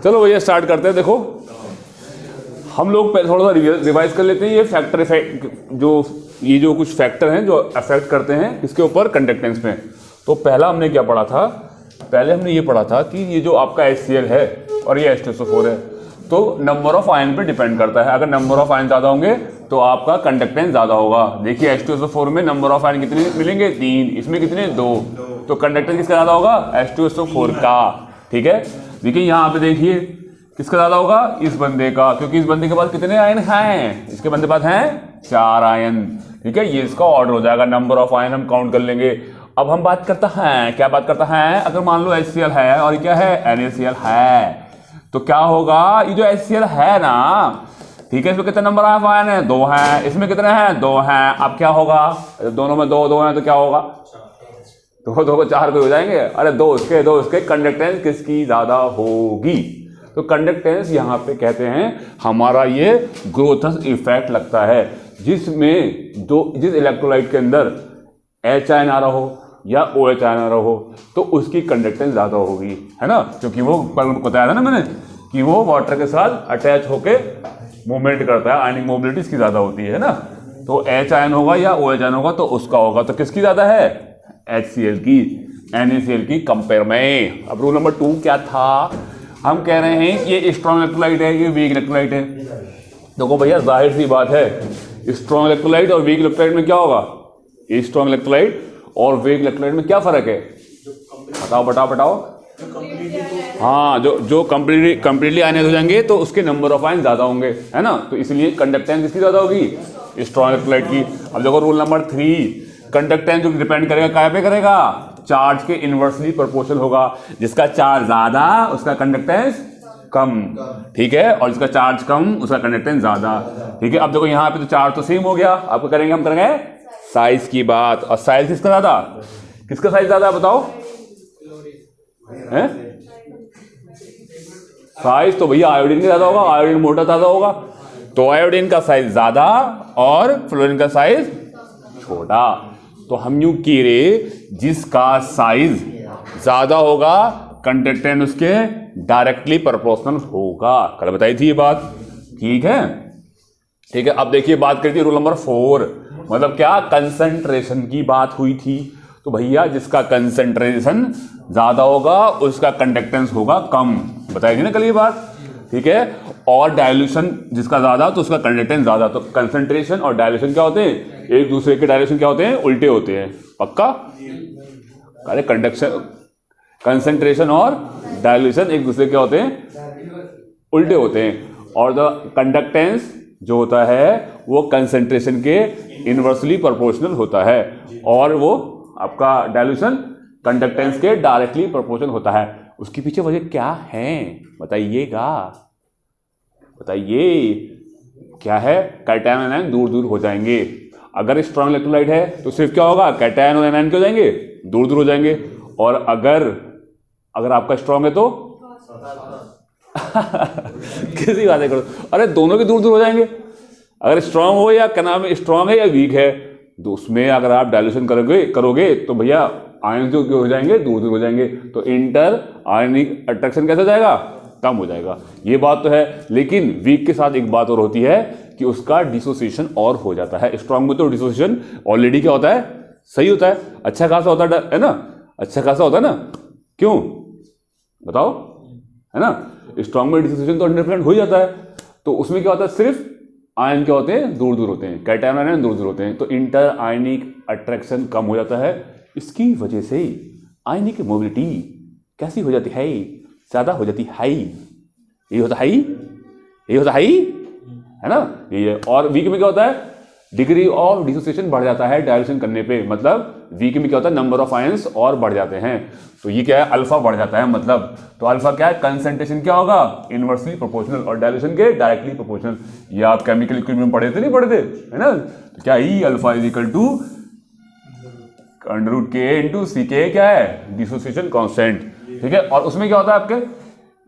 चलो भैया स्टार्ट करते हैं। देखो हम लोग पहले थोड़ा सा रिवाइज कर लेते हैं। ये फैक्टर इफेक्ट जो कुछ फैक्टर हैं जो अफेक्ट करते हैं इसके ऊपर कंडक्टेंस में। तो पहला हमने क्या पढ़ा था, पहले हमने ये पढ़ा था कि ये जो आपका HCl है और ये H2SO4 है, तो नंबर ऑफ आयन पे डिपेंड करता है। अगर नंबर ऑफ आयन ज़्यादा होंगे तो आपका कंडक्टेंस ज़्यादा होगा। देखिए H2SO4 में नंबर ऑफ आयन कितने मिलेंगे, 3, इसमें कितने, 2, तो कंडक्टेंस किसका ज़्यादा होगा, H2SO4 का। ठीक है, देखिए यहाँ पे देखिए किसका ज़्यादा होगा, इस बंदे का, क्योंकि इस बंदे के पास कितने आयन हैं, इसके बंदे के पास हैं 4 आयन। ठीक है, ये इसका ऑर्डर हो जाएगा, नंबर ऑफ आयन हम काउंट कर लेंगे। अब हम बात करते हैं, क्या बात करता है, अगर मान लो HCl है और क्या है, NaCl है, तो क्या होगा, ये जो HCl है ना, ठीक है, इसमें कितने नंबर ऑफ आयन है, 2 हैं, इसमें कितने हैं, 2 हैं। अब क्या होगा, दोनों में 2 हैं तो क्या होगा, 2 को 4 पे हो जाएंगे। अरे 2 उसके कंडक्टेंस किसकी ज्यादा होगी। तो कंडक्टेंस यहाँ पे कहते हैं हमारा ये ग्रोथस इफेक्ट लगता है, जिसमें जिस इलेक्ट्रोलाइट के अंदर H आयन आ रहा हो या OH आयन आ रहा हो तो उसकी कंडक्टेंस ज़्यादा होगी, है ना, क्योंकि वो बताया था ना मैंने कि वो वाटर के साथ अटैच होके मूवमेंट करता है, आयनिक मोबिलिटी इसकी ज़्यादा होती है ना। तो H आयन होगा या OH आयन होगा तो उसका होगा, तो किसकी ज़्यादा है, HCl की NaCl की कंपेयर में। अब रूल नंबर 2 क्या था, हम कह रहे हैं कि ये स्ट्रॉन्ग इलेक्ट्रोलाइट है, ये वीक इलेक्ट्रोलाइट है। देखो भैया जाहिर सी बात है, स्ट्रॉन्ग इलेक्ट्रोलाइट और वीक इलेक्ट्रोलाइट में क्या होगा, स्ट्रॉन्ग इलेक्ट्रोलाइट और वीक इलेक्ट्रोलाइट में क्या फर्क है, बताओ। हाँ, जो कंप्लीटली आयनाइज हो जाएंगे तो उसके नंबर ऑफ आयन ज्यादा होंगे, है ना, तो इसलिए कंडक्टेंस किसकी ज्यादा होगी, स्ट्रॉन्ग इलेक्ट्रोलाइट की। अब देखो रूल नंबर 3, कंडक्टेंस जो डिपेंड करेगा क्या पे करेगा, चार्ज के इनवर्सली प्रोपोर्शनल होगा। जिसका चार्ज ज्यादा उसका कंडक्टेंस कम, ठीक है, और जिसका चार्ज कम उसका कंडक्टेंस ज्यादा। ठीक है, अब देखो यहाँ पे तो चार्ज तो सेम हो गया, अब हम करेंगे साइज की बात। और साइज किसका ज्यादा, किसका साइज ज्यादा बताओ, है साइज तो भैया आयोडीन का ज्यादा होगा, आयोडीन मोटा ज्यादा होगा, तो आयोडीन का साइज ज्यादा और फ्लोरीन का साइज छोटा। तो हम यूं कह रहे जिसका साइज ज्यादा होगा कंडक्टेंस उसके डायरेक्टली प्रोपोर्शनल होगा। कल बताई थी ये बात, ठीक है। अब देखिए बात करती है रूल नंबर 4, मतलब क्या, कंसंट्रेशन की बात हुई थी। तो भैया जिसका कंसंट्रेशन ज्यादा होगा उसका कंडक्टेंस होगा कम, बताई थी ना कल ये बात, ठीक है। और डायल्यूशन जिसका ज्यादा तो उसका कंडक्टेंस ज्यादा। तो कंसंट्रेशन और डायल्यूशन क्या होते हैं, एक दूसरे के डायल्यूशन क्या होते हैं, उल्टे होते हैं, पक्का। अरे कंसंट्रेशन और डायल्यूशन एक दूसरे क्या होते हैं, उल्टे होते हैं। और द कंडक्टेंस जो होता है वो कंसंट्रेशन के इनवर्सली प्रोपोर्शनल होता है, और वो आपका डायल्यूशन कंडक्टेंस के डायरेक्टली प्रोपोर्शनल होता है। उसके पीछे वजह क्या है बताइएगा, बताइए क्या है, कैटायन और एनायन दूर दूर हो जाएंगे। अगर स्ट्रॉन्ग इलेक्ट्रोलाइट है तो सिर्फ क्या होगा, कैटायन और एनायन क्या हो जाएंगे, दूर दूर हो जाएंगे। और अगर आपका स्ट्रॉन्ग है तो किसी बात करो, अरे दोनों के दूर दूर हो जाएंगे। अगर स्ट्रॉन्ग हो या क्या नाम है, स्ट्रॉन्ग है या वीक है, तो उसमें अगर आप डायल्यूशन करोगे तो भैया आयन जो हो जाएंगे दूर दूर हो जाएंगे, तो इंटर आयनिक अट्रैक्शन कैसा जाएगा, कम हो जाएगा। ये बात तो है, लेकिन वीक के साथ एक बात और होती है कि उसका डिसोसिएशन और हो जाता है। स्ट्रॉन्ग में तो डिसोसिएशन ऑलरेडी क्या होता है, सही होता है, अच्छा खासा होता है ना, अच्छा खासा होता है ना, क्यों बताओ, है ना। स्ट्रॉन्ग में डिसोसिएशन तो 100% हो ही जाता है, तो उसमें क्या होता है, सिर्फ आयन क्या होते हैं, दूर दूर होते हैं, कैटायन आयन दूर दूर होते हैं, तो इंटर आयनिक अट्रैक्शन कम हो जाता है। इसकी वजह से आयनिक मोबिलिटी कैसी हो जाती है, ज्यादा हो जाती है। ये होता है, ये होता है ना, ये। और वीक में क्या होता है, डिग्री ऑफ डिसोसिएशन बढ़ जाता है डायल्यूशन करने पे, मतलब वीक में क्या होता है, नंबर ऑफ आयंस और बढ़ जाते हैं। तो ये क्या है, अल्फा बढ़ जाता है, मतलब तो अल्फा क्या है, कंसंट्रेशन क्या होगा, इनवर्सली प्रोपोर्शनल, और डायल्यूशन के डायरेक्टली प्रोपोर्शनल। ये आप केमिकल इक्विलिब्रियम में पढ़े थे, नहीं पढ़े थे, है ना। तो क्या E alpha is equal to √K × Ck क्या है, डिसोसिएशन कांस्टेंट, ठीक है। और उसमें क्या होता है आपके,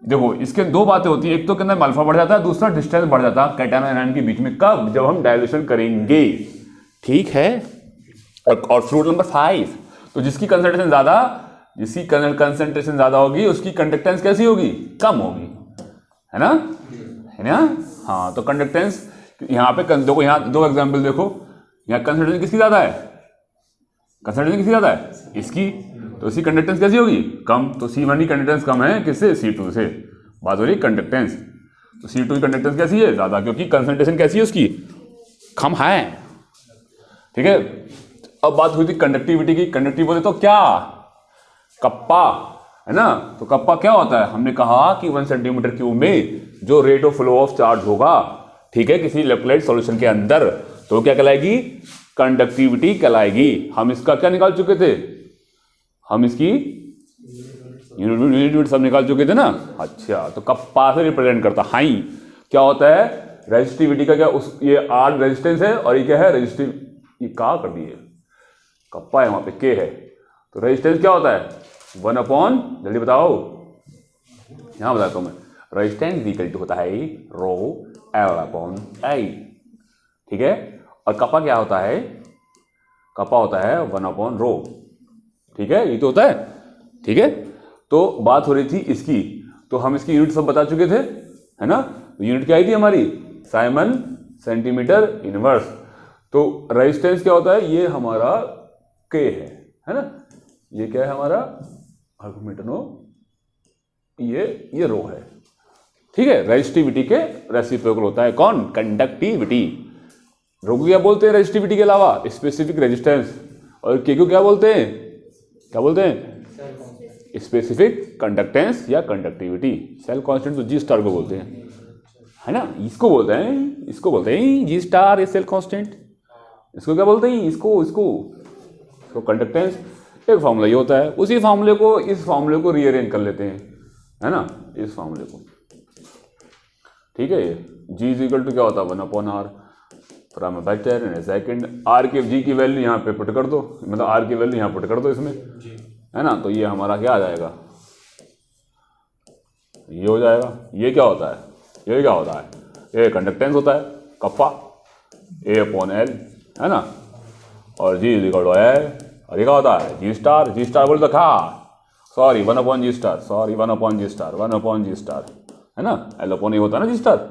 देखो इसके दो बातें होती है, एक तो के अंदर अल्फा बढ़ जाता है, दूसरा डिस्टेंस बढ़ जाता है कैटायन और एनायन के बीच में, कब, जब हम डायल्यूशन करेंगे, ठीक है। और रूल नंबर 5, तो जिसकी कंसंट्रेशन ज्यादा होगी उसकी कंडक्टेंस कैसी होगी, कम होगी, है ना, है ना। हाँ, तो कंडक्टेंस यहाँ पे देखो, यहाँ दो एग्जाम्पल देखो, यहाँ कंसंट्रेशन किसकी ज्यादा है, कंसंट्रेशन किसकी ज्यादा है, इसकी, तो इसकी कंडक्टेंस कैसी होगी, कम। तो C1 की कंडक्टेंस कम है किससे, C2 से। बात हो रही कंडक्टेंस, तो C2 की कंडक्टेंस कैसी है, ज्यादा, क्योंकि कंसंट्रेशन कैसी है उसकी, कम है। ठीक है। अब बात हुई थी कंडक्टिविटी की। कंडक्टिविटी बोले तो क्या, कप्पा, है ना। तो कप्पा क्या होता है, हमने कहा कि 1 सेंटीमीटर क्यूब में जो rate of flow of charge होगा, ठीक है, किसी इलेक्ट्रोलाइट सॉल्यूशन के अंदर, तो क्या कहलाएगी, कंडक्टिविटी कहलाएगी। हम इसका क्या निकाल चुके थे, हम इसकी यूनिट सब निकाल चुके थे ना। अच्छा, तो कप्पा से रिप्रेजेंट करता हाई क्या होता है, रेजिस्टिविटी का क्या, उस ये आर रेजिस्टेंस है और ये क्या है, रेजिस्टिव, ये का कर दिए, कप्पा है वहां पे, के है। तो रेजिस्टेंस क्या होता है, 1 अपॉन, जल्दी बताओ, यहां बताता हूं मैं, रेजिस्टेंस इक्वल टू होता है रो एल अपॉन आई। ठीक है। और कप्पा क्या होता है, कप्पा होता है 1 अपॉन रो। ठीक है, ये तो होता है। ठीक है। तो बात हो रही थी इसकी, तो हम इसकी यूनिट सब बता चुके थे, है ना। तो यूनिट क्या आई थी हमारी, साइमन सेंटीमीटर इनवर्स। तो रेजिस्टेंस क्या होता है, ये हमारा के है ना, ये क्या है हमारा आर्गुमेंट नो, ये रो है। ठीक है। रेजिस्टिविटी के रेसिप्रोकल होता है कौन, कंडक्टिविटी। रो को क्या बोलते हैं रेजिस्टिविटी के अलावा, स्पेसिफिक रेजिस्टेंस। और के को क्या बोलते हैं, क्या बोलते हैं, स्पेसिफिक कंडक्टेंस या कंडक्टिविटी। सेल कांस्टेंट तो जी स्टार को बोलते हैं, है ना, इसको बोलते हैं, इसको बोलते हैं जी स्टार, ये सेल कांस्टेंट। इसको क्या बोलते हैं, इसको कंडक्टेंस। एक फार्मूला ये होता है, उसी फार्मूले को, इस फार्मूले को रीअरेंज कर लेते हैं, है ना, इस फार्मूले को। ठीक है। जी इज इक्वल टू क्या होता है, 1 upon R, from a vector in a second. R के जी की वैल्यू यहाँ पे पुट कर दो, मतलब आर की वैल्यू यहाँ पुट कर दो इसमें, है ना। तो ये हमारा क्या आ जाएगा, ये हो जाएगा। ये क्या होता है, ये क्या होता है, ये कंडक्टेंस होता है, कप्पा, ए अपॉन एल, है ना। और जी इज इक्वल टू है, और ये क्या होता है, जी स्टार। जी स्टार बोल तो खा, सॉरी 1 अपॉन जी स्टार, सॉरी 1 अपॉन जी स्टार, 1 अपॉन जी स्टार, है ना। एल अपॉन ये होता है ना जी स्टार,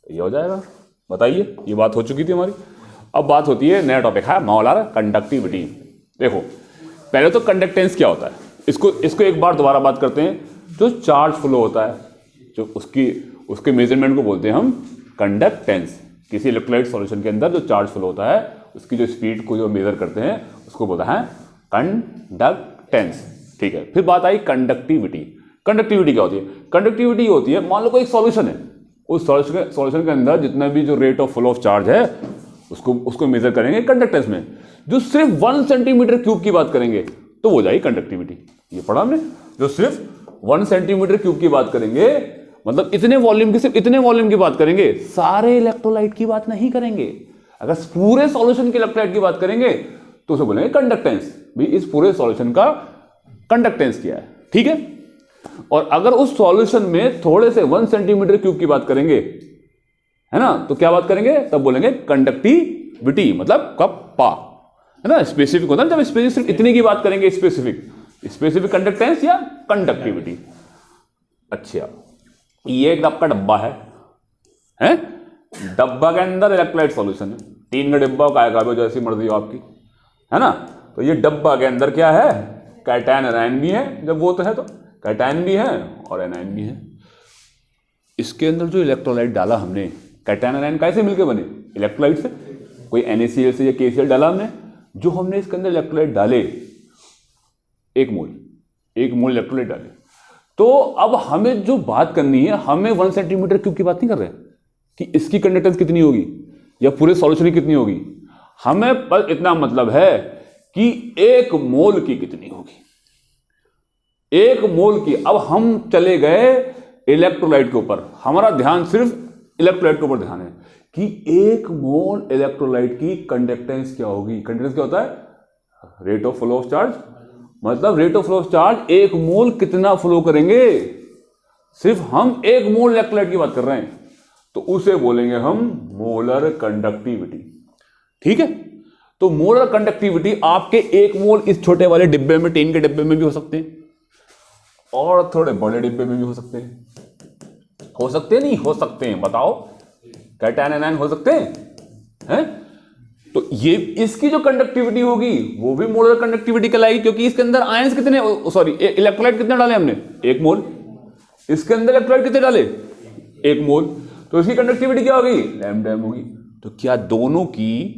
ये हो जाएगा। बताइए, ये बात हो चुकी थी हमारी। अब बात होती है, नया टॉपिक है मॉलर कंडक्टिविटी। देखो, पहले तो कंडक्टेंस क्या होता है, इसको एक बार दोबारा बात करते हैं। जो चार्ज फ्लो होता है, जो उसके मेजरमेंट को बोलते हैं हम कंडक्टेंस। किसी इलेक्ट्रोलाइट सॉल्यूशन के अंदर जो चार्ज फ्लो होता है, उसकी जो स्पीड को जो मेजर करते हैं, उसको बोलते हैं कंडक्टेंस। ठीक है। फिर बात आई कंडक्टिविटी। कंडक्टिविटी क्या होती है, कंडक्टिविटी होती है, मान लो कोई सॉल्यूशन है, उस सॉल्यूशन के अंदर जितना भी जो rate of flow of charge है, उसको मेजर करेंगे कंडक्टेंस में। जो सिर्फ 1 सेंटीमीटर क्यूब की बात करेंगे तो वो जाएगी कंडक्टिविटी। ये पढ़ा हमने, जो सिर्फ 1 सेंटीमीटर क्यूब की बात करेंगे, मतलब इतने वॉल्यूम की, सिर्फ इतने वॉल्यूम की बात करेंगे, सारे इलेक्ट्रोलाइट की बात नहीं करेंगे। अगर पूरे सॉल्यूशन के इलेक्ट्रोलाइट की बात करेंगे तो उसे बोलेंगे कंडक्टेंस, भी इस पूरे सॉल्यूशन का कंडक्टेंस क्या है। ठीक है। और अगर उस सॉल्यूशन में थोड़े से 1 सेंटीमीटर क्यूब की बात करेंगे, है ना, तो क्या बात करेंगे, तब बोलेंगे कंडक्टिविटी, मतलब कप्पा, है ना। स्पेसिफिक होता है जब स्पेसिफिक इतने की बात करेंगे, स्पेसिफिक कंडक्टेंस या कंडक्टिविटी। अच्छा, ये एक आपका डब्बा है, डब्बा के अंदर इलेक्ट्रोलाइट सॉल्यूशन है, 3 का डिब्बा का जैसी मर्जी हो आपकी, है ना। तो ये डब्बा के अंदर क्या है, कैटायन एनायन भी है, जब वो तो है तो कैटायन भी है और एनायन भी है। इसके अंदर जो इलेक्ट्रोलाइट डाला हमने, कैटायन एनायन कैसे मिलकर बने, इलेक्ट्रोलाइट से, कोई NaCl से या KCl डाला हमने। जो हमने इसके अंदर इलेक्ट्रोलाइट डाले, 1 मोल इलेक्ट्रोलाइट डाले, तो अब हमें जो बात करनी है, हमें 1 सेंटीमीटर क्यूब की बात नहीं कर रहे कि इसकी कंडक्टेंस कितनी होगी या पूरे सॉल्यूशन की कितनी होगी। हमें बस इतना मतलब है कि 1 मोल की कितनी होगी, 1 मोल की। अब हम चले गए इलेक्ट्रोलाइट के ऊपर, हमारा ध्यान सिर्फ इलेक्ट्रोलाइट के ऊपर ध्यान है कि 1 मोल इलेक्ट्रोलाइट की कंडक्टेंस क्या होगी। कंडक्टेंस क्या होता है, rate of flow of charge, मतलब rate of flow of charge 1 mole कितना फ्लो करेंगे। सिर्फ हम 1 मोल इलेक्ट्रोलाइट की बात कर रहे हैं, तो उसे बोलेंगे हम मोलर कंडक्टिविटी। ठीक है। तो मोलर कंडक्टिविटी आपके 1 मोल इस छोटे वाले डिब्बे में, टीन के डिब्बे में भी हो सकते हैं, और थोड़े बड़े डिब्बे में भी हो सकते हैं। हो सकते हैं नहीं हो सकते हैं, बताओ कैटायन एनायन हो सकते हैं? तो ये इसकी जो कंडक्टिविटी होगी वो भी मोलर कंडक्टिविटी कहलाएगी, क्योंकि इसके अंदर आयंस कितने, सॉरी इलेक्ट्रोलाइट कितने डाले हमने, 1 मोल। इसके अंदर इलेक्ट्रोलाइट कितने डाले, 1 मोल। तो इसकी कंडक्टिविटी क्या होगी, लैम्डा एम होगी। तो क्या दोनों की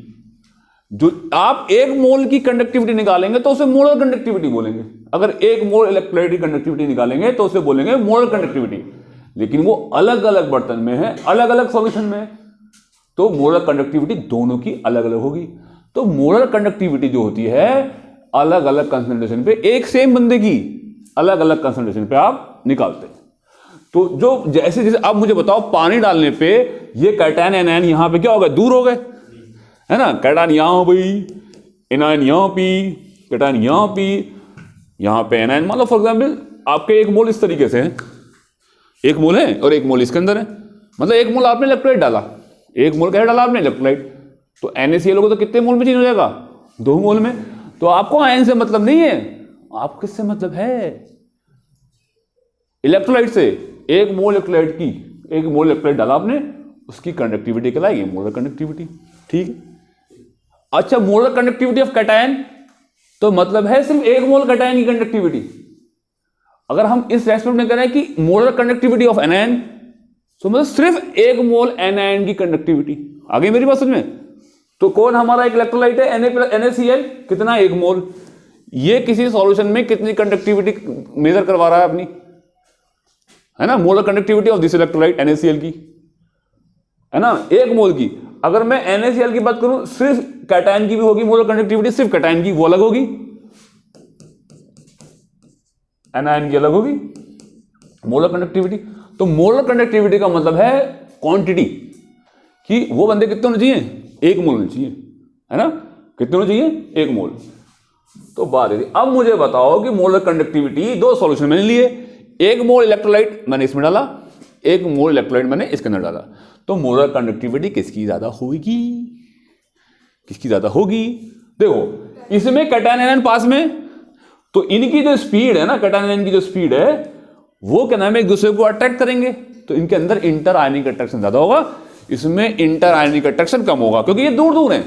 जो आप 1 मोल की कंडक्टिविटी निकालेंगे तो उसे मोलर कंडक्टिविटी बोलेंगे, अगर 1 मोल इलेक्ट्रोलाइट की कंडक्टिविटी निकालेंगे तो उसे बोलेंगे मोलर कंडक्टिविटी। लेकिन वो अलग अलग बर्तन में है, अलग अलग सॉल्यूशन में है, तो मोलर कंडक्टिविटी दोनों की अलग अलग होगी। तो मोलर कंडक्टिविटी जो होती है अलग अलग कंसंट्रेशन पे, एक सेम बंदे की अलग अलग कंसंट्रेशन पे आप निकालते हैं। तो जो जैसे जैसे अब मुझे बताओ, पानी डालने पे ये कैटायन एनायन यहां पे क्या हो गए, दूर हो गए, है ना। कैटायन यहां पी, एनायन यहां पी, कैटायन यहां पी, यहां पे एनायन। मान लो फॉर एग्जाम्पल आपके 1 मोल इस तरीके से है, 1 मोल है और 1 मोल इसके अंदर है, मतलब 1 मोल आपने इलेक्ट्रोलाइट डाला, 1 मोल क्या डाला आपने, इलेक्ट्रोलाइट। तो NaCl होगा तो कितने मोल में चेंज हो जाएगा, 2 मोल में। तो आपको आयन से मतलब नहीं है, आपको किससे मतलब है, इलेक्ट्रोलाइट से। 1 मोल इलेक्ट्रोलाइट की, 1 मोल इलेक्ट्रोलाइट डाला आपने, उसकी कंडक्टिविटी कहलाएगी मोलर कंडक्टिविटी, ठीक है। अच्छा, मोलर कंडक्टिविटी ऑफ कैटायन तो मतलब है सिर्फ 1 मोल कैटायन की कंडक्टिविटी। अगर हम इस रेस्पेक्ट में करें कि मोलर कंडक्टिविटी ऑफ एनायन, तो मतलब सिर्फ 1 मोल एनायन की कंडक्टिविटी। आगे मेरी बात समझ में? तो कौन हमारा एक इलेक्ट्रोलाइट है, NaCl, कितना, 1 मोल। ये किसी सॉल्यूशन में कितनी कंडक्टिविटी मेजर करवा रहा है अपनी, है ना, molar conductivity of this electrolyte NaCl की, है ना, 1 मोल की। अगर मैं NaCl की बात करूं, सिर्फ कैटायन की भी होगी मोलर कंडक्टिविटी, सिर्फ कैटायन की, वो अलग होगी, एनायन की अलग होगी मोलर कंडक्टिविटी। तो मोलर कंडक्टिविटी का मतलब है क्वांटिटी, कि वो बंदे कितने होने चाहिए, 1 मोल होने चाहिए, है ना, कितने होने चाहिए, 1 मोल। तो बात है, अब मुझे बताओ कि मोलर कंडक्टिविटी 2 सॉल्यूशन मैंने लिए, 1 मोल इलेक्ट्रोलाइट मैंने इसमें डाला, 1 मोल इलेक्ट्रोलाइट मैंने इसके अंदर डाला, तो मोलर कंडक्टिविटी किसकी ज्यादा होगी, किसकी ज्यादा होगी। देखो इसमें कैटायन एनायन पास में, तो इनकी जो स्पीड है ना, कैटायन एनायन की जो स्पीड है वो क्या नाम है, एक दूसरे को अट्रैक्ट करेंगे, तो इनके अंदर इंटर आयनिक अट्रैक्शन ज्यादा होगा, इसमें इंटर आयनिक अट्रैक्शन कम होगा, क्योंकि ये दूर दूर हैं।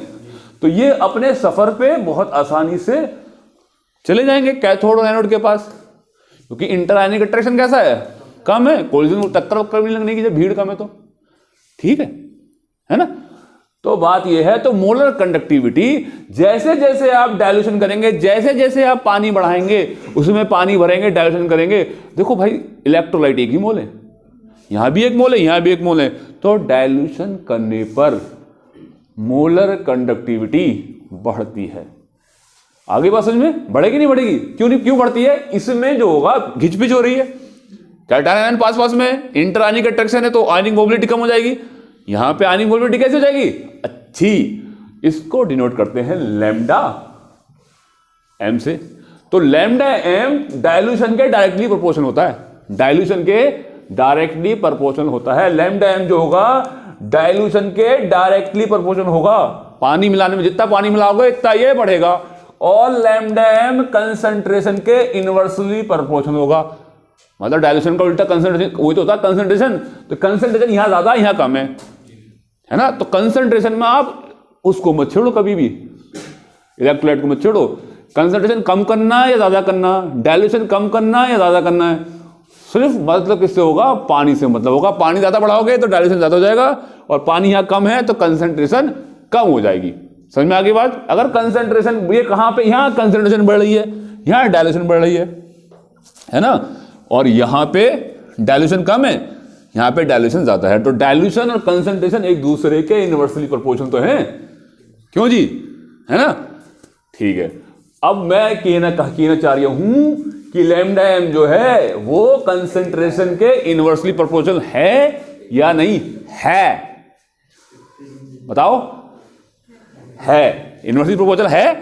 तो ये अपने सफर पे बहुत आसानी से चले जाएंगे कैथोड और एनोड के पास, क्योंकि इंटर आयनिक अट्रैक्शन कैसा है, कम है, कोलिजन टक्कर वक्कर भी लगने की, जब भीड़ कम है तो ठीक है ना। तो बात यह है, तो मोलर कंडक्टिविटी जैसे जैसे आप डायल्यूशन करेंगे, जैसे जैसे आप पानी बढ़ाएंगे, उसमें पानी भरेंगे, डायल्यूशन करेंगे, देखो भाई इलेक्ट्रोलाइट 1 ही मोल है, यहां भी 1 मोल है, यहां भी 1 मोल है, तो डायल्यूशन करने पर मोलर कंडक्टिविटी बढ़ती है। आगे बात समझ में, बढ़ेगी नहीं बढ़ेगी, क्यों बढ़ती है, इसमें जो होगा घिचपिच हो रही है, कैटायन आयन पास पास में, इंटर आयनिक अट्रैक्शन है, तो आयनिक मोबिलिटी कम हो जाएगी। यहां पे आयनिक मोबिलिटी कैसे हो जाएगी, अच्छी, इसको डिनोट करते हैं लैम्डा एम से। तो लैम्डा एम डायल्यूशन के डायरेक्टली प्रोपोर्शनल होता है, डायल्यूशन के डायरेक्टली प्रोपोर्शनल होता है। लैम्डा एम जो होगा डायल्यूशन के डायरेक्टली प्रोपोर्शनल होगा, पानी मिलाने में जितना पानी मिलाओगे इतना ये बढ़ेगा, और लैम्डा एम कंसंट्रेशन के इनवर्सली प्रोपोर्शनल होगा, मतलब डायल्यूशन का उल्टा कंसंट्रेशन, वही तो होता है कंसंट्रेशन। तो कंसंट्रेशन यहां ज्यादा यहां कम है ना, तो कंसंट्रेशन में आप उसको मत छेड़ो कभी भी, इलेक्ट्रोलाइट को मत छेड़ो, कंसंट्रेशन कम करना है या ज्यादा करना, डायल्यूशन कम करना है या ज्यादा करना है, सिर्फ मतलब किससे होगा, पानी से मतलब होगा। पानी ज्यादा बढ़ाओगे तो डायल्यूशन ज्यादा हो जाएगा, और पानी यहां कम है तो कंसंट्रेशन कम हो जाएगी। समझ में आ गई बात। अगर कंसंट्रेशन ये कहां पे, यहां कंसंट्रेशन बढ़ रही है, यहां डायल्यूशन बढ़ रही है ना, और यहां पे डायल्यूशन कम है, यहां पे डायल्यूशन ज्यादा है, तो डायल्यूशन और कंसंट्रेशन एक दूसरे के इनवर्सली प्रोपोर्शनल तो हैं, क्यों जी, है ना, ठीक है। अब मैं कहना चाह रही हूं कि लैम्डा एम जो है वो कंसंट्रेशन के इनवर्सली प्रोपोर्शनल है या नहीं है, बताओ, है, इनवर्सली प्रोपोर्शनल है,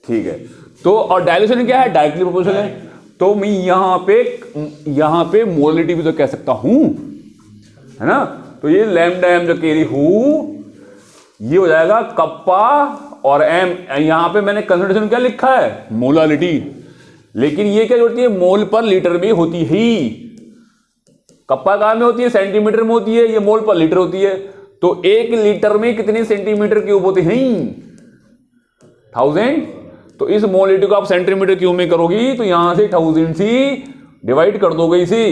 ठीक है। तो और डायल्यूशन क्या है, डायरेक्टली प्रोपोर्शनल है, तो मैं यहां पे मोलिटी भी तो कह सकता हूं, है ना। तो ये लैम्डा एम जो कह रही हूं ये हो जाएगा कप्पा और एम, यहां पे मैंने कंसंट्रेशन क्या लिखा है, मोलालिटी, लेकिन ये क्या होती है, मोल पर लीटर में होती ही, कप्पा कहाँ में होती है? सेंटीमीटर में होती है, ये मोल पर लीटर होती है। तो 1 लीटर में कितने सेंटीमीटर क्यूब होते हैं? 1000। तो इस मोलिटी को आप सेंटीमीटर क्यूब में करोगी तो यहां से 1000 से डिवाइड कर दोगे इसे,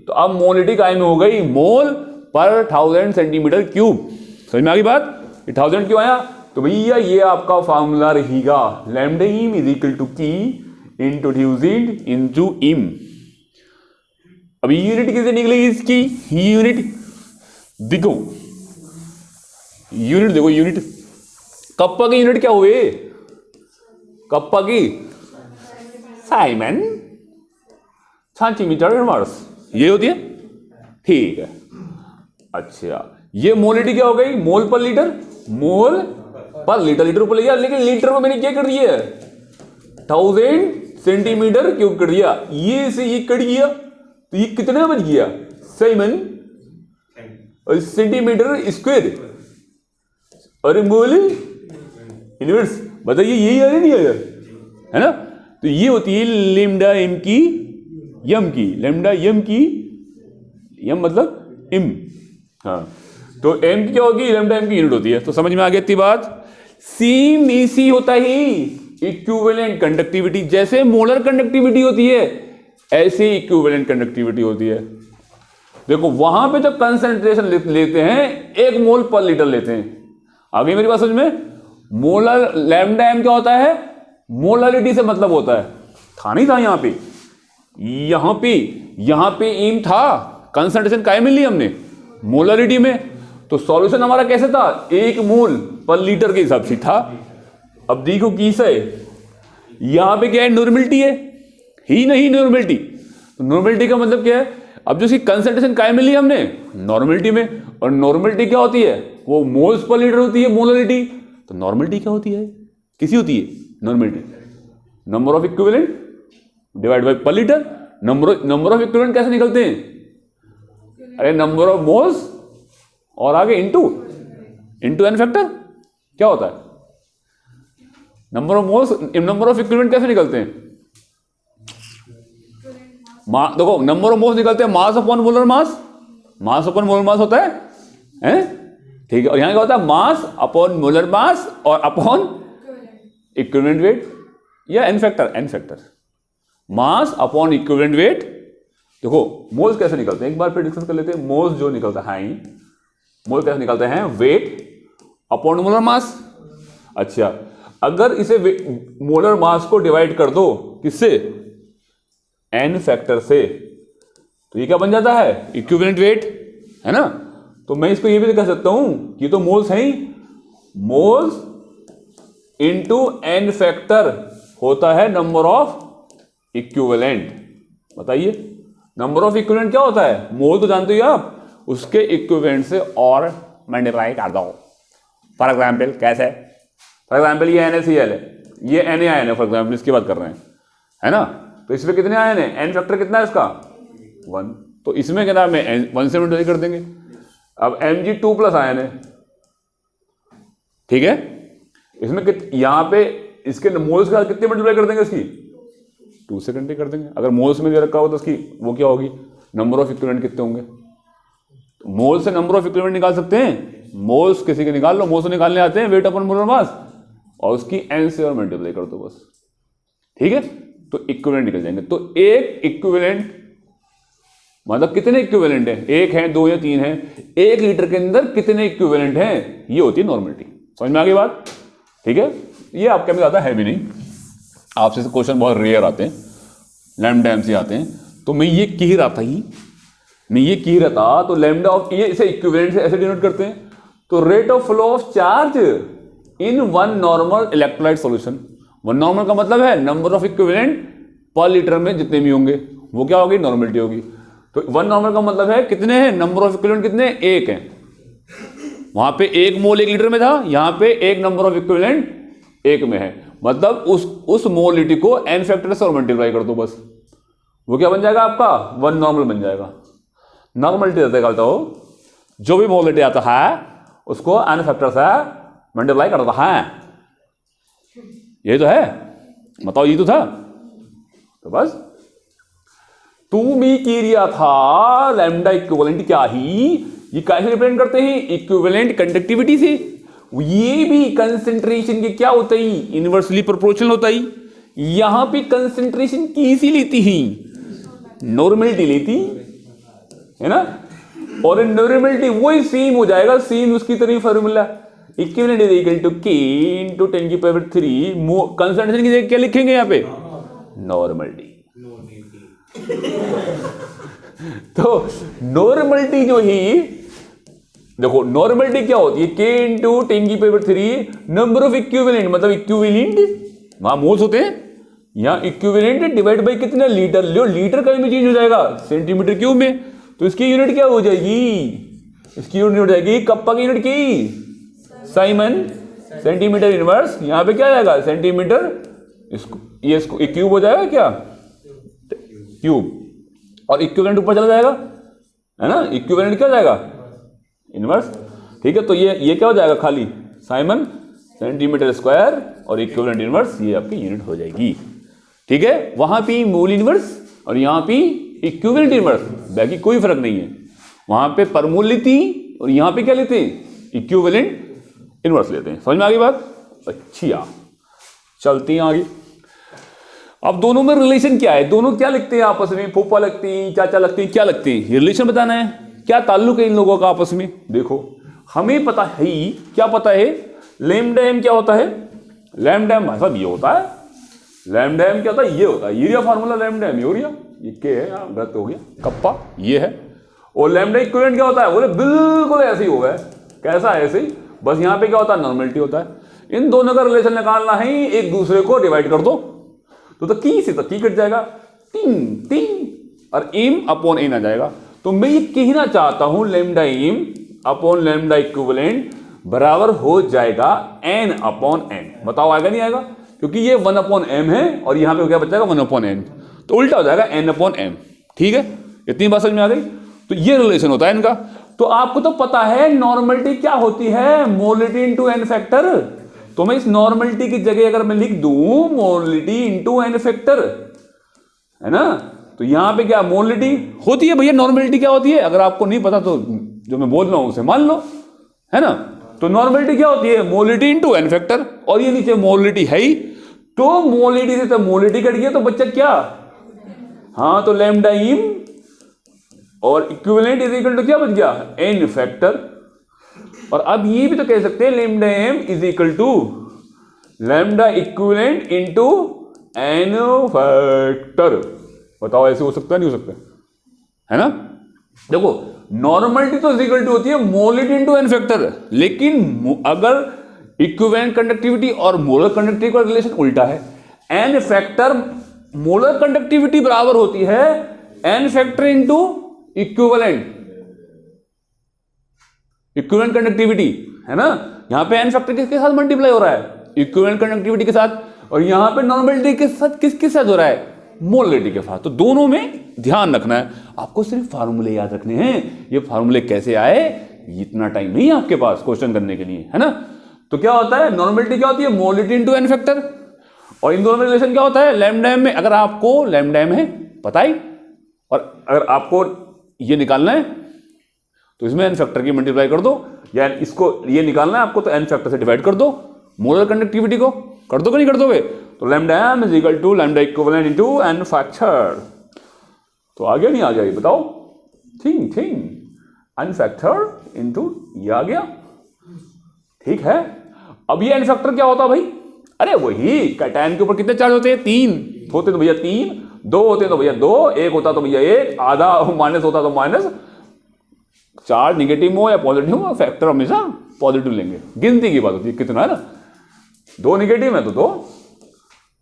तो अब मोलिटी काय में हो गई? मोल पर 1000 सेंटीमीटर क्यूब। समझ में आ गई बात? 1000 क्यों आया? तो भैया ये आपका फॉर्मूला रहेगा, लैम्डा इम इज इक्वल टू की इंट्रोड्यूस्ड इनटू इम। अभी यूनिट कैसे निकलेगी इसकी? यूनिट देखो, यूनिट देखो, यूनिट कप्पा की यूनिट क्या हुए? कप्पा की साइमन सेंटीमीटर इनवर्स ये होती है, ठीक है। अच्छा, ये मोलिटी क्या हो गई? मोल पर लीटर, मोल पर लीटर, लीटर ऊपर ले गया, लेकिन लीटर में मैंने क्या कर दिया? 1000 सेंटीमीटर क्यूब कर दिया। ये से ये कट गया तो ये कितना बच गया? साइमन और सेंटीमीटर स्क्वायर और मोल इनवर्स। बताइए यही आया नहीं आया? है ना? तो ये होती है लैम्डा एम की यम की, लैम्डा यम की, यम मतलब इम। हाँ, तो एम की क्या होगी? लैम्डा एम की यूनिट होती है। तो समझ में आ गई इतनी बात? सीम इसी होता ही इक्विवेलेंट कंडक्टिविटी। जैसे मोलर कंडक्टिविटी होती है ऐसे इक्विवेलेंट कंडक्टिविटी होती है। देखो वहां पे जब कंसंट्रेशन लेते हैं 1 मोल पर लीटर लेते हैं। आगे मेरी बात समझ में? मोलर लैम्डा एम क्या होता है? मोलारिटी से मतलब होता है, था नहीं था यहां पे, यहां पे एम था, कंसंट्रेशन काय में ली हमने? मोलारिटी में। तो सॉल्यूशन हमारा कैसे था? 1 मोल पर लीटर के हिसाब से था। अब देखो किस है, यहां पे क्या है? नॉर्मलिटी है ही नहीं, नॉर्मलिटी। तो नॉर्मलिटी का मतलब क्या है? अब जो इसकी कंसंट्रेशन काय में ली हमने? नॉर्मलिटी में। और नॉर्मलिटी क्या होती है? वो मोल्स पर लीटर होती है, मोलारिटी। तो नॉर्मलिटी क्या होती है? किसी होती है normality, number of equivalent divide by पर लीटर। नंबर ऑफ इक्विवेलेंट कैसे निकलते हैं? अरे नंबर ऑफ मोल्स और आगे इंटू एन फैक्टर। क्या होता है? Number of moles, number of equivalent कैसे निकलते हैं? देखो नंबर ऑफ मोल्स निकलते हैं मास अपॉन मोलर मास, मास अपॉन मोलर मास होता है, ठीक है। और यहां क्या होता है? मास अपॉन मोलर मास और अपॉन इक्विवेलेंट वेट या N factor, mass upon equivalent weight. देखो मोल्स कैसे निकलते हैं एक बार फिर डिस्कस कर लेते हैं। मोल्स जो निकलता है, मोल कैसे निकलते हैं? वेट अपॉन मोलर मास। अच्छा, अगर इसे मोलर मास को डिवाइड कर दो किससे? एन फैक्टर से, तो ये क्या बन जाता है? इक्विवेलेंट वेट, है ना? तो मैं इसको ये भी कह सकता हूं कि तो मोल्स हैं, मोल्स इंटू एन फैक्टर होता है नंबर ऑफ इक्विवेलेंट। बताइए नंबर ऑफ इक्विवेलेंट क्या होता है? मोल तो जानते हो आप, उसके इक्विवेलेंट से और मल्टीप्लाई कर दो। फॉर एग्जाम्पल कैसे? फॉर एग्जाम्पल ये NaCl है, ये NaIN है, फॉर एग्जाम्पल इसकी बात कर रहे हैं, है ना? तो इसमें कितने आयन है? एन फैक्टर कितना है इसका? 1। तो इसमें क्या नाम है? 1 से मल्टीप्लाई कर देंगे। अब Mg2+ आयन है, ठीक है। इसमें यहां पे इसके मोल्स का कितने मल्टीप्लाई कर देंगे? इसकी 2 से घंटे कर देंगे। अगर मोल्स में दे रखा हो तो उसकी वो क्या होगी? नंबर ऑफ इक्विवेलेंट कितने होंगे? तो मोल से नंबर ऑफ इक्विवेलेंट निकाल सकते हैं। मोल्स किसी के निकाल लो, मोल्स निकालने आते हैं, वेट अपॉन मोलर मास, और उसकी n से और मल्टीप्लाई कर दो बस, ठीक है। तो इक्विवेलेंट निकल जाएंगे। तो एक इक्विवेलेंट मतलब कितने इक्विवेलेंट है? 1 है, 2 है, 3 है। 1 लीटर के अंदर कितने इक्विवेलेंट हैं? ये होती है नॉर्मलिटी। समझ में आ गई बात? ठीक है। ये आपके में ज्यादा है भी नहीं, आपसे क्वेश्चन बहुत रेयर आते हैं, लैम्डा एम से आते हैं। तो मैं ये कह रहा था, तो लैम्डा ऑफ ये इसे इक्विवेलेंट से ऐसे डिनोट करते हैं। तो rate of flow of charge in 1 normal electrolyte solution. 1 normal का मतलब है नंबर ऑफ इक्विवेलेंट पर लीटर में जितने भी होंगे वो क्या होगी? नॉर्मलिटी होगी। तो 1 नॉर्मल का मतलब है कितने हैं? नंबर ऑफ इक्विवेलेंट कितने? 1 है। वहां पे 1 मोल 1 लीटर में था, यहां पे 1 नंबर ऑफ इक्विवेलेंट 1 में है। मतलब उस मोलिटी को एन फैक्टर से और मल्टीप्लाई कर दो बस, वो क्या बन जाएगा आपका? 1 नॉर्मल बन जाएगा। नॉर्मलिटी आता हो, जो भी मोलिटी आता है उसको एन फैक्टर से मल्टीप्लाई करता है। ये तो है, बताओ ये तो था। तो बस तुम्हें किया था लैम्डा इक्विवेलेंट क्या ही, ये कैसे रिप्रेजेंट करते हैं, इक्विवेलेंट कंडक्टिविटी से। ये भी कंसेंट्रेशन के क्या होता है, इनवर्सली प्रोपोर्शनल होता है। यहां पे कंसेंट्रेशन किसी लेती ही, नॉर्मलिटी लेती है ना, और नॉर्मलिटी वही सेम हो जाएगा, सेम उसकी तरह formula, equivalent is equal to k into 10 की पावर 3। कंसेंट्रेशन की जगह क्या लिखेंगे यहाँ पे, नॉर्मलिटी। तो नॉर्मलिटी जो ही, देखो नॉर्मलिटी क्या होती है, k इंटू 10 की पावर 3 नंबर ऑफ इक्विवेलेंट, मतलब इक्विवेलेंट वहां मोल्स होते हैं, यहां इक्विवेलेंट डिवाइड बाय कितना, लीटर। लो लीटर का भी चेंज हो जाएगा सेंटीमीटर क्यूब में, तो इसकी यूनिट क्या हो जाएगी, इसकी यूनिट हो जाएगी कप्पा की यूनिट की साइमन, सेंटीमीटर इनवर्स। यहां पे क्या आएगा सेंटीमीटर, इसको ये इसको क्यूब हो जाएगा क्या, क्यूब, और इक्विवेलेंट ऊपर चला जाएगा है ना, इक्विवेलेंट क्या हो जाएगा, इनवर्स। ठीक है, तो ये क्या हो जाएगा, खाली साइमन सेंटीमीटर स्क्वायर और इक्विवेलेंट इनवर्स, ये आपकी यूनिट हो जाएगी। ठीक है, वहां पे मोल इनवर्स और यहां पे इक्विवेलेंट इनवर्स, बाकी कोई फर्क नहीं है। वहां पे पर मोल लेती और यहां पे क्या लेते हैं, इक्विवेलेंट इनवर्स लेते हैं। समझ में आ गई बात, अच्छी। चलती हैं आगे। अब दोनों में रिलेशन क्या है, दोनों क्या लिखते हैं आपस में, फूफा लगते हैं, चाचा लगते हैं, क्या लगते हैं, ये रिलेशन बताना है, क्या ताल्लुक है इन लोगों का आपस में। देखो हमें पता है ही, क्या पता है, लैम्डा एम क्या होता है, लैम्डा एम भाई साहब ये होता है, लैम्डा एम क्या होता है, ये होता है, urea formula lambda M urea, ये के है, यहाँ गलत हो गया, कप्पा ये है। और लैम्डा इक्विवेलेंट क्या होता है, बोले बिल्कुल ऐसे ही होगा, कैसा है ऐसे ही, बस यहाँ पे क्या होता है, नॉर्मलिटी होता है। इन दोनों का रिलेशन निकालना है, एक दूसरे को डिवाइड कर दो तो की से तो की कट जाएगा, तीन तीन, और एम अपॉन एन आ जाएगा। तो मैं ये कहना चाहता हूं lambda M upon lambda equivalent बराबर हो जाएगा एन अपॉन एन। बताओ आएगा नहीं आएगा, क्योंकि ये 1 अपॉन एम है और यहां पे क्या बच जाएगा 1 अपॉन एन, तो उल्टा हो जाएगा एन अपॉन एम। ठीक है, इतनी बात समझ में आ गई। तो ये रिलेशन होता है इनका। तो आपको तो पता है नॉर्मलिटी क्या होती है, मोलिटी इंटू एन फैक्टर। तो मैं इस नॉर्मलिटी की जगह अगर मैं लिख दूं मोलिटी इंटू एन फैक्टर, है ना, तो यहां पे क्या मोलिटी होती है भैया, नॉर्मलिटी क्या होती है, अगर आपको नहीं पता तो जो मैं बोल रहा हूं उसे मान लो, है ना। तो नॉर्मलिटी क्या होती है, मोलिटी इंटू एन फैक्टर, और ये नीचे मोलिटी है ही, तो मोलिटी से तो मोलिटी कट गया, तो बच्चा क्या, हाँ, तो लैम्डा एम और इक्विवेलेंट इज इक्वल टू क्या बच गया, एन फैक्टर। और अब ये भी तो कह सकते हैं lambda M is equal to lambda equivalent into N factor. बताओ ऐसे हो सकता है, नहीं हो सकता, है ना। देखो नॉर्मलिटी तो इज इक्वल टू होती है मोलिटी इनटू एन फैक्टर, लेकिन अगर इक्विवेलेंट कंडक्टिविटी और मोलर कंडक्टिविटी का रिलेशन उल्टा है, एन फैक्टर मोलर कंडक्टिविटी बराबर होती है N factor into equivalent conductivity, है ना। यहां पे एन फैक्टर किसके साथ मल्टीप्लाई हो रहा है, इक्विवेलेंट कंडक्टिविटी के साथ, और यहां पे नॉर्मलिटी के साथ किसके साथ हो रहा है, मोलरिटी के साथ। तो दोनों में ध्यान रखना है आपको, सिर्फ फार्मूले याद रखने हैं। ये फार्मूले कैसे आए, इतना टाइम नहीं है आपके पास क्वेश्चन करने के लिए, है ना। तो क्या होता है, नॉर्मलिटी क्या होती है, मोलरिटी इंटू एन फैक्टर, और इन दोनों में रिलेशन क्या होता है, लैम्डा एम में, अगर आपको लैम्डा एम है पता ही, और अगर आपको ये निकालना है तो इसमें एन फैक्टर की मल्टीप्लाई कर दो, या इसको ये निकालना है आपको तो एन फैक्टर से डिवाइड कर दो, मोलर कंडक्टिविटी को कर दो कि नहीं कर दोगे, तो lambda M is equal to lambda equivalent into N factor. तो आ गया नहीं आ गया, ये बताओ, थिंक एन फैक्टर इनटू ये आ गया, ठीक है। अब ये एन फैक्टर क्या होता भाई, अरे वही कैटायन के ऊपर कितने चार्ज होते हैं, 3 होते तो भैया 3, 2 होते तो भैया 2, 1 होता तो भैया 1, आधा माइनस होता तो माइनस। चार्ज निगेटिव हो या पॉजिटिव हो, फैक्टर हमेशा पॉजिटिव लेंगे, गिनती की बात होती है कितना, है ना। 2 निगेटिव है तो 2,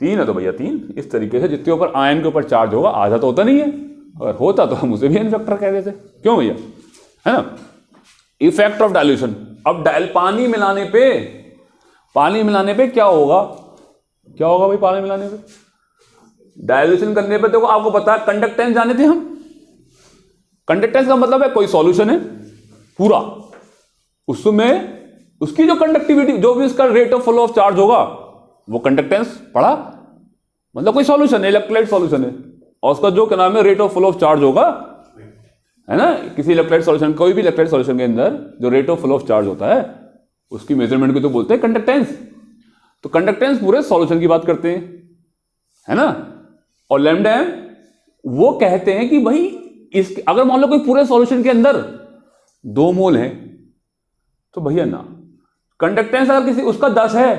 3 है तो भैया 3। इस तरीके से जितने ऊपर आयन के ऊपर चार्ज होगा, आधा तो होता नहीं है, अगर होता तो हम उसे भी एन फैक्टर कह देते, क्यों भैया, है ना। इफेक्ट ऑफ डाइल्यूशन, अब पानी मिलाने पे क्या होगा, भाई पानी मिलाने पे, डाइल्यूशन करने पे देखो आपको पता है कंडक्टेंस जाने थे हम। कंडक्टेंस का मतलब है कोई सॉल्यूशन है पूरा, उसमें उसकी जो कंडक्टिविटी, जो भी उसका rate of flow of charge होगा वो कंडक्टेंस पढ़ा, मतलब कोई सॉल्यूशन है, इलेक्ट्रोलाइट सॉल्यूशन है, और उसका जो क्या नाम है rate of flow of charge होगा, है ना, किसी इलेक्ट्रोलाइट सॉल्यूशन, कोई भी इलेक्ट्रोलाइट सॉल्यूशन के अंदर जो rate of flow of charge होता है उसकी मेजरमेंट को तो बोलते हैं कंडक्टेंस। तो कंडक्टेंस पूरे सॉल्यूशन की बात करते हैं, है ना। और लैम्डा एम वो कहते हैं कि भाई इस अगर मान लो कोई पूरे सॉल्यूशन के अंदर 2 मोल है तो भैया ना कंडक्टेंस अगर किसी उसका 10 है,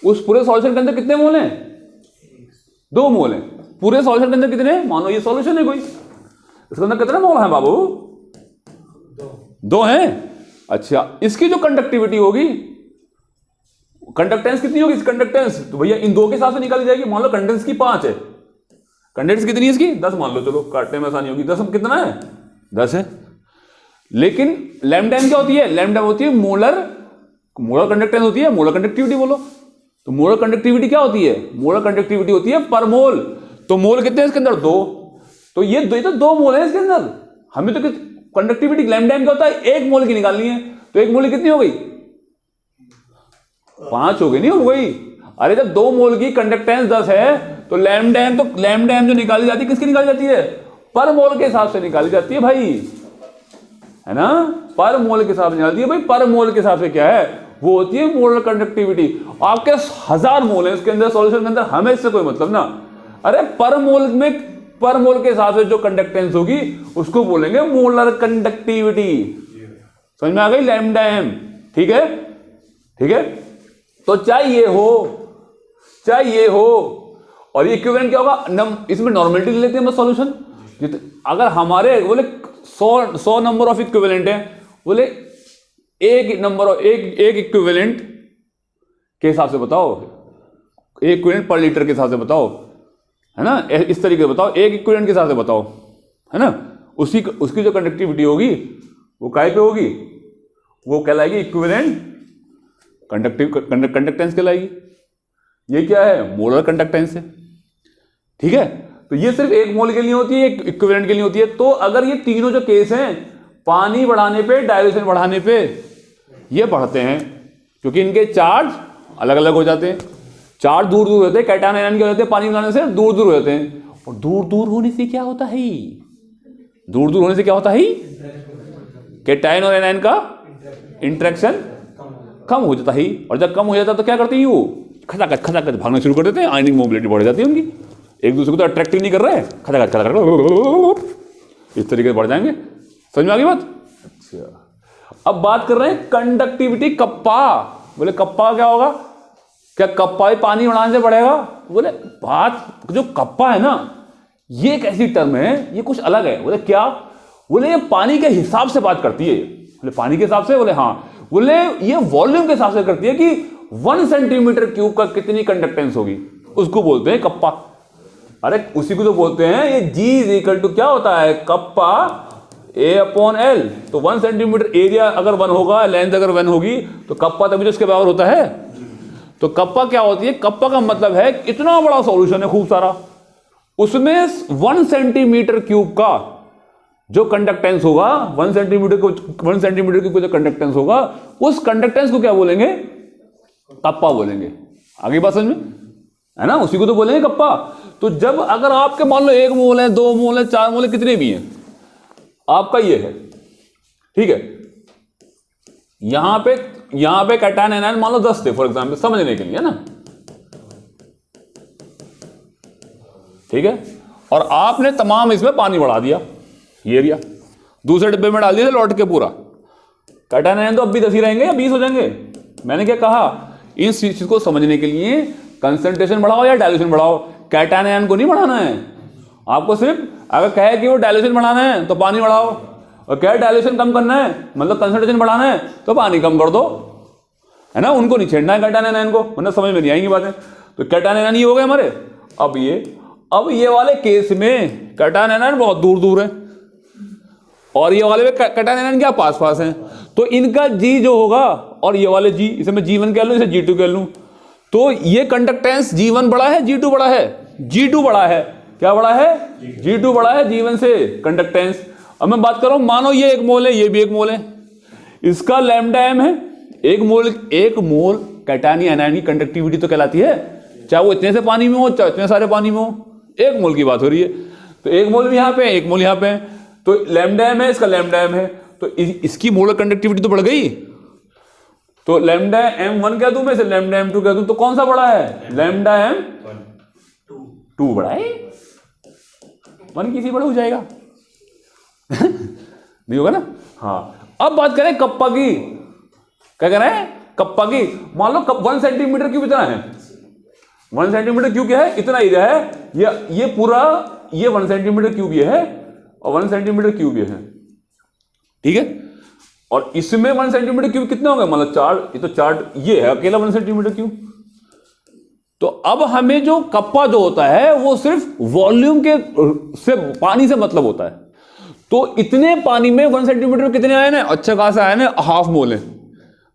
उस पूरे सॉल्यूशन के अंदर कितने मोल हैं? 2 मोल हैं। पूरे सॉल्यूशन के अंदर कितने? मान लो ये सॉल्यूशन है कोई, इसके अंदर कितने मोल हैं बाबू? 2 हैं। अच्छा, इसकी जो कंडक्टिविटी होगी, कंडक्टेंस कितनी होगी? इस कंडक्टेंस तो भैया इन 2 के हिसाब से निकाली जाएगी। मान लो कंडक्टेंस की 5 है, कंडक्टेंस कितनी है इसकी? 10 मान लो, चलो काटने में आसानी होगी। 10 कितना है? 10 है। लेकिन लैम्डा एम क्या होती है? लैम्डा होती है मोलर कंडक्टेंस होती है, मोलर कंडक्टिविटी बोलो। तो मोलर कंडक्टिविटी क्या होती है? मोलर कंडक्टिविटी होती है पर मोल। तो मोल कितने हैं इसके अंदर? 2। तो ये 2 मोल है इसके अंदर। हमें तो कंडक्टिविटी लैम्डा एम क्या होता है? 1 मोल की निकालनी है। तो 1 मोल कितनी हो गई? 5 हो गई, नहीं हो गई? अरे जब 2 मोल की कंडक्टेंस 10 है तो लैम्डा एम जो निकाली जाती है किसकी निकाली जाती है? पर मोल के हिसाब से निकाली जाती है भाई, है ना। पर मोल के हिसाब से निकालती है भाई। पर मोल के हिसाब से क्या है? वो होती है मोलर कंडक्टिविटी। आपके 1000 मोल है इसके अंदर सॉल्यूशन के अंदर, हमें इससे कोई मतलब ना। अरे पर मोल के हिसाब से जो कंडक्टेंस होगी उसको बोलेंगे मोलर कंडक्टिविटी। समझ में आ गई? Lambda M. ठीक है, ठीक है। तो चाहिए हो और ये इक्विवेलेंट क्या होगा? इसमें नॉर्मलिटी ले लेते हैं बस सॉल्यूशन। अगर हमारे बोले 100 नंबर ऑफ इक्विवेलेंट है, बोले एक इक्विवेलेंट के हिसाब से बताओ, एक इक्विवेलेंट पर लीटर के हिसाब से बताओ, है ना। इस तरीके से बताओ, एक इक्विवेलेंट के हिसाब से बताओ, है ना। उसकी जो कंडक्टिविटी होगी वो काय पे होगी? वो कहलाएगी इक्विवेलेंट कंडक्टेंस कहलाएगी। ये क्या है? मोलर कंडक्टेंस है। ठीक है। तो ये सिर्फ 1 मोल के लिए होती है, एक इक्विवेलेंट के लिए होती है। तो अगर ये तीनों जो केस हैं, पानी बढ़ाने पे, डाइल्यूशन बढ़ाने पे, ये बढ़ते हैं क्योंकि इनके चार्ज अलग अलग हो जाते हैं। चार्ज दूर दूर होते हैं, कैटायन आयन क्या होते हैं? पानी मिलाने से दूर दूर हो जाते हैं। और दूर दूर होने से क्या होता है? दूर दूर होने से क्या होता है? कैटायन और एनायन का इंटरेक्शन कम हो जाता है। और जब कम हो जाता है तो क्या करते हैं? वो खचाखच भागना शुरू कर देते हैं, आयनिक मोबिलिटी बढ़ जाती है उनकी। एक दूसरे को तो अट्रैक्टिव नहीं कर रहे हैं, खचाखच इस तरीके से बढ़ जाएंगे। समझ में आ गई बात? अच्छा, अब बात कर रहे हैं कंडक्टिविटी कप्पा। बोले कप्पा क्या होगा? क्या कप्पा ही पानी बढ़ाने से बढ़ेगा? बोले बात जो कप्पा है ना, ये एक ऐसी टर्म है, ये कुछ अलग है। बोले क्या? बोले ये पानी के हिसाब से बात करती है। बोले पानी के हिसाब से? बोले हाँ। बोले ये वॉल्यूम के हिसाब से करती है कि 1 सेंटीमीटर क्यूब का कितनी कंडक्टेंस होगी, उसको बोलते हैं कप्पा। अरे उसी को तो बोलते हैं ये G इज इक्वल टू क्या होता है? Kappa A/L। तो 1 सेंटीमीटर एरिया अगर 1 होगा, लेंथ अगर 1 होगी, तो कप्पा तभी तो इसके बराबर होता है। तो कप्पा क्या होती है? कप्पा का मतलब है इतना बड़ा सॉल्यूशन है खूब सारा, उसमें 1 सेंटीमीटर क्यूब का जो कंडक्टेंस होगा, 1 सेंटीमीटर की जो कंडक्टेंस होगा, उस कंडक्टेंस को क्या बोलेंगे? कप्पा बोलेंगे। आगे बात समझ में, है ना। उसी को तो बोलेंगे कप्पा। तो जब अगर आपके मान लो 1 मोल है, 2 मोल है, 4 मोल है, कितने भी हैं, आपका ये है, ठीक है। यहां पे कैटायन एनायन मान लो 10 थे फॉर एग्जांपल, समझने के लिए, है ना, ठीक है। और आपने तमाम इसमें पानी बढ़ा दिया, ये एरिया दूसरे डिब्बे में डाल दिया लौट के पूरा। कैटायन एनायन तो अब भी 10 ही रहेंगे या 20 हो जाएंगे? मैंने क्या कहा? इस चीज को समझने के लिए कंसंट्रेशन बढ़ाओ या डाइल्यूशन बढ़ाओ, कैटायन आयन को नहीं बढ़ाना है आपको। सिर्फ अगर कहे कि वो डाइल्यूशन बढ़ाना है तो पानी बढ़ाओ, और कहे डाइल्यूशन कम करना है मतलब कंसंट्रेशन बढ़ाना है तो पानी कम कर दो, है ना। उनको नहीं छेड़ना है कैटायन आयन को, वरना समझ में नहीं आएंगी बातें। तो कैटायन आयन ये हो गए हमारे। अब ये वाले केस में कैटायन आयन बहुत दूर दूर है और ये वाले में कैटायन आयन क्या पास पास हैं। तो इनका G जो होगा और ये वाले G, इसे मैं G1 कह लूं, इसे G2 कह लूं, तो ये कंडक्टेंस G1 बड़ा है G2 बड़ा है? G2 बड़ा है। क्या बड़ा है? G2 बड़ा है G1 से कंडक्टेंस। अब मैं बात कर रहा हूं, मानो ये 1 मोल है, ये भी 1 मोल है, इसका लैम्डा m है। 1 मोल कैटायन आयन की कंडक्टिविटी तो कहलाती है, चाहे वो इतने से पानी में हो चाहे इतने सारे पानी में हो, 1 मोल की बात हो रही है, तो 1 मोल भी यहाँ पे है, 1 मोल यहाँ पे है, तो लैम्डा m है, इसका लैम्डा m है, तो इसकी मोलर कंडक्टिविटी तो बढ़ गई। तो लैम्डा m1 कह दूं मैं इसे, लैम्डा m2 कह दूं, तो कौन सा बड़ा है? लैम्डा m2 बड़ा है, 1 किसी बड़ा हो जाएगा नहीं होगा ना। हाँ, अब बात करें कप्पा की। क्या कह रहे हैं? कप्पा की। मान लो 1 सेंटीमीटर क्यूब इतना है, 1 सेंटीमीटर क्यूब क्या है? इतना एरिया है, ये पूरा ये 1 सेंटीमीटर क्यूब ये है, और 1 सेंटीमीटर क्यूब ये है, ठीक है। और इसमें 1 सेंटीमीटर क्यूब कितना होगा? मतलब चार्ट, ये तो चार्ट ये है अकेला 1 सेंटीमीटर क्यूब। तो अब हमें जो कप्पा जो होता है वो सिर्फ वॉल्यूम के से, पानी से मतलब होता है। तो इतने पानी में 1 सेंटीमीटर में कितने आयन है? अच्छे खासे आयन है, हाफ मोल है,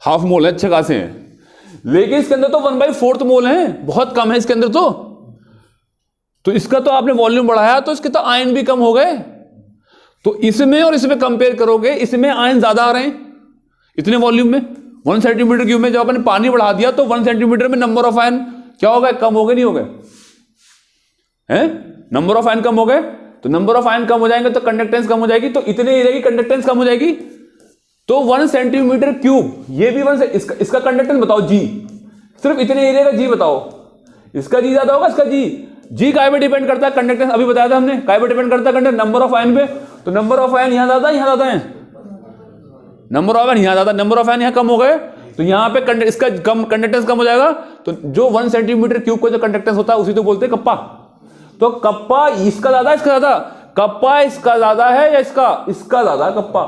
हाफ मोल है, अच्छे खासे हैं। लेकिन इसके अंदर तो 1/4 मोल है, बहुत कम है इसके अंदर तो इसका तो आपने वॉल्यूम बढ़ाया तो इसके तो आयन भी कम हो गए। तो इसमें और इसमें कंपेयर करोगे, इसमें आयन ज्यादा आ रहे हैं इतने वॉल्यूम में। 1 सेंटीमीटर क्यूब में जब आपने पानी बढ़ा दिया तो 1 सेंटीमीटर में नंबर ऑफ आयन क्या हो गए? कम हो गए, नहीं हो गए? हैं? नंबर ऑफ आयन कम हो गए, तो नंबर ऑफ आयन कम हो जाएंगे तो कंडक्टेंस कम हो जाएगी, तो इतने एरिया की कंडक्टेंस कम हो जाएगी। तो 1 सेंटीमीटर क्यूब, ये भी 1 इसका कंडक्टेंस बताओ जी, सिर्फ इतने एरिया का जी बताओ। इसका जी ज्यादा होगा, इसका जी काय पे डिपेंड करता है? कंडक्टेंस अभी बताया था हमने, काय पे डिपेंड करता है? कंडक्टेंस, नंबर ऑफ आयन पे। तो नंबर ऑफ आयन यहां ज्यादा, यहां ज्यादा है, नंबर ऑफ आयन यहां ज्यादा, नंबर ऑफ आयन यहां कम हो गए, तो यहां पे इसका कंडक्टेंस कम हो जाएगा। तो जो 1 सेंटीमीटर क्यूब का जो कंडक्टेंस होता है उसी तो बोलते हैं कप्पा। तो कप्पा इसका ज्यादा, इसका ज्यादा, कप्पा इसका ज्यादा है या इसका ज्यादा है कप्पा।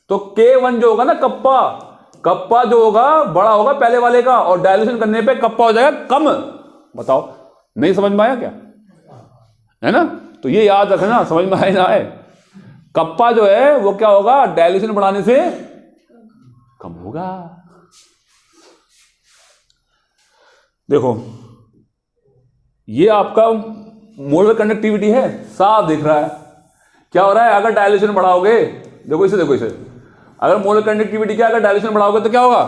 तो K1 जो होगा ना कप्पा जो होगा बड़ा होगा पहले वाले का, और डायल्यूशन करने पे कप्पा हो जाएगा कम। बताओ, नहीं समझ में आया क्या? है ना? तो ये याद रखना, समझ में आए ना आए, कप्पा जो है वो क्या होगा? डायल्यूशन बढ़ाने से कम होगा। देखो, ये आपका मोलर कंडक्टिविटी है, साफ दिख रहा है। क्या हो रहा है? अगर डायल्यूशन बढ़ाओगे, देखो इसे, अगर मोलर कंडक्टिविटी क्या, अगर डायल्यूशन बढ़ाओगे तो क्या होगा?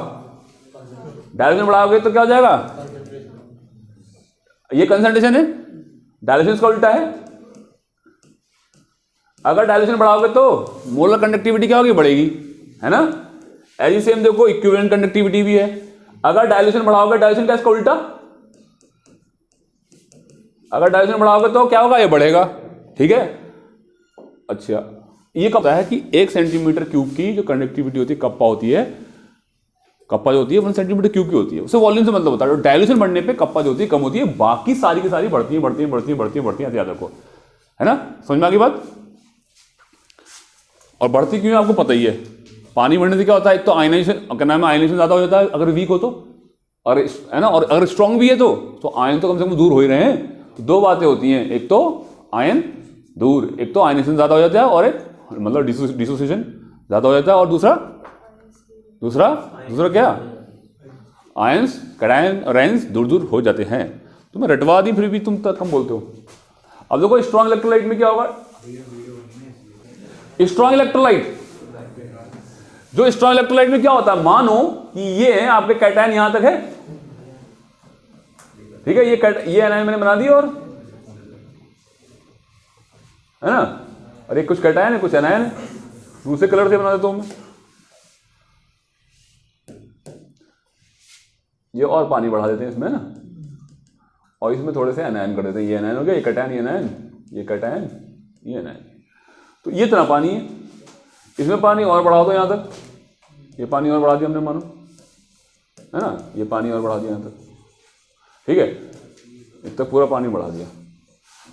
डायल्यूशन बढ़ाओगे तो क्या हो जाएगा? ये कंसंट्रेशन है, डायल्यूशन का उल्टा है। अगर डायल्यूशन बढ़ाओगे तो मोलर कंडक्टिविटी क्या होगी? बढ़ेगी, है ना? ऐसी सेम देखो इक्विवेलेंट कंडक्टिविटी भी है। अगर डायल्यूशन बढ़ाओगे, डायल्यूशन का इसका उल्टा, अगर डायल्यूशन बढ़ाओगे तो क्या होगा? ये बढ़ेगा, ठीक है। अच्छा, ये कब है कि 1 सेंटीमीटर क्यूब की जो कंडक्टिविटी होती है, कप्पा होती है, कप्पा जो होती है 1 सेंटीमीटर क्यूब की होती है, उसे वॉल्यूम से मतलब होता है। डायल्यूशन बढ़ने पे कप्पा जो होती है कम होती है, बाकी सारी की सारी बढ़ती है, याद रखो, है ना? समझ में आ गई बात? और बढ़ती क्यों है आपको पता ही है। पानी बढ़ने से क्या होता है? एक तो आयनाइजेशन, क्या नाम है, आयनाइजेशन ज्यादा हो जाता है अगर वीक हो तो, और है ना, और अगर स्ट्रांग भी है तो आयन तो कम से कम दूर हो ही रहे हैं। तो 2 बातें होती हैं, एक तो आयन दूर, एक तो आयनाइजेशन ज्यादा हो जाता है, और एक मतलब डिसोसिएशन ज्यादा हो जाता है, और दूसरा क्या? आयंस, कैटायन और आयंस दूर हो जाते हैं। तो मैं रटवा दी, फिर भी तुम तक कम बोलते हो। अब देखो स्ट्रॉन्ग इलेक्ट्रोलाइट में क्या होगा? स्ट्रॉन्ग इलेक्ट्रोलाइट, जो स्ट्रॉन्ग इलेक्ट्रोलाइट में क्या होता है? मानो कि ये है आपके कैटायन यहां तक है, ठीक है, ये एनायन मैंने बना दी, और है ना, और एक कुछ कैटायन है, कुछ एनायन है, दूसरे कलर से बना देता हूं मैं। ये और पानी बढ़ा देते हैं इसमें ना, और इसमें थोड़े से एनायन कर देते हैं। ये एनायन हो गया, ये कैटायन, ये एनायन, ये कैटायन, ये एनायन। तो ये इतना पानी है, इसमें पानी और बढ़ा दो यहां तक, ये पानी और बढ़ा दिया हमने, मानो, है ना, ये पानी और बढ़ा दिया यहां तक, ठीक है, इस तक पूरा पानी बढ़ा दिया।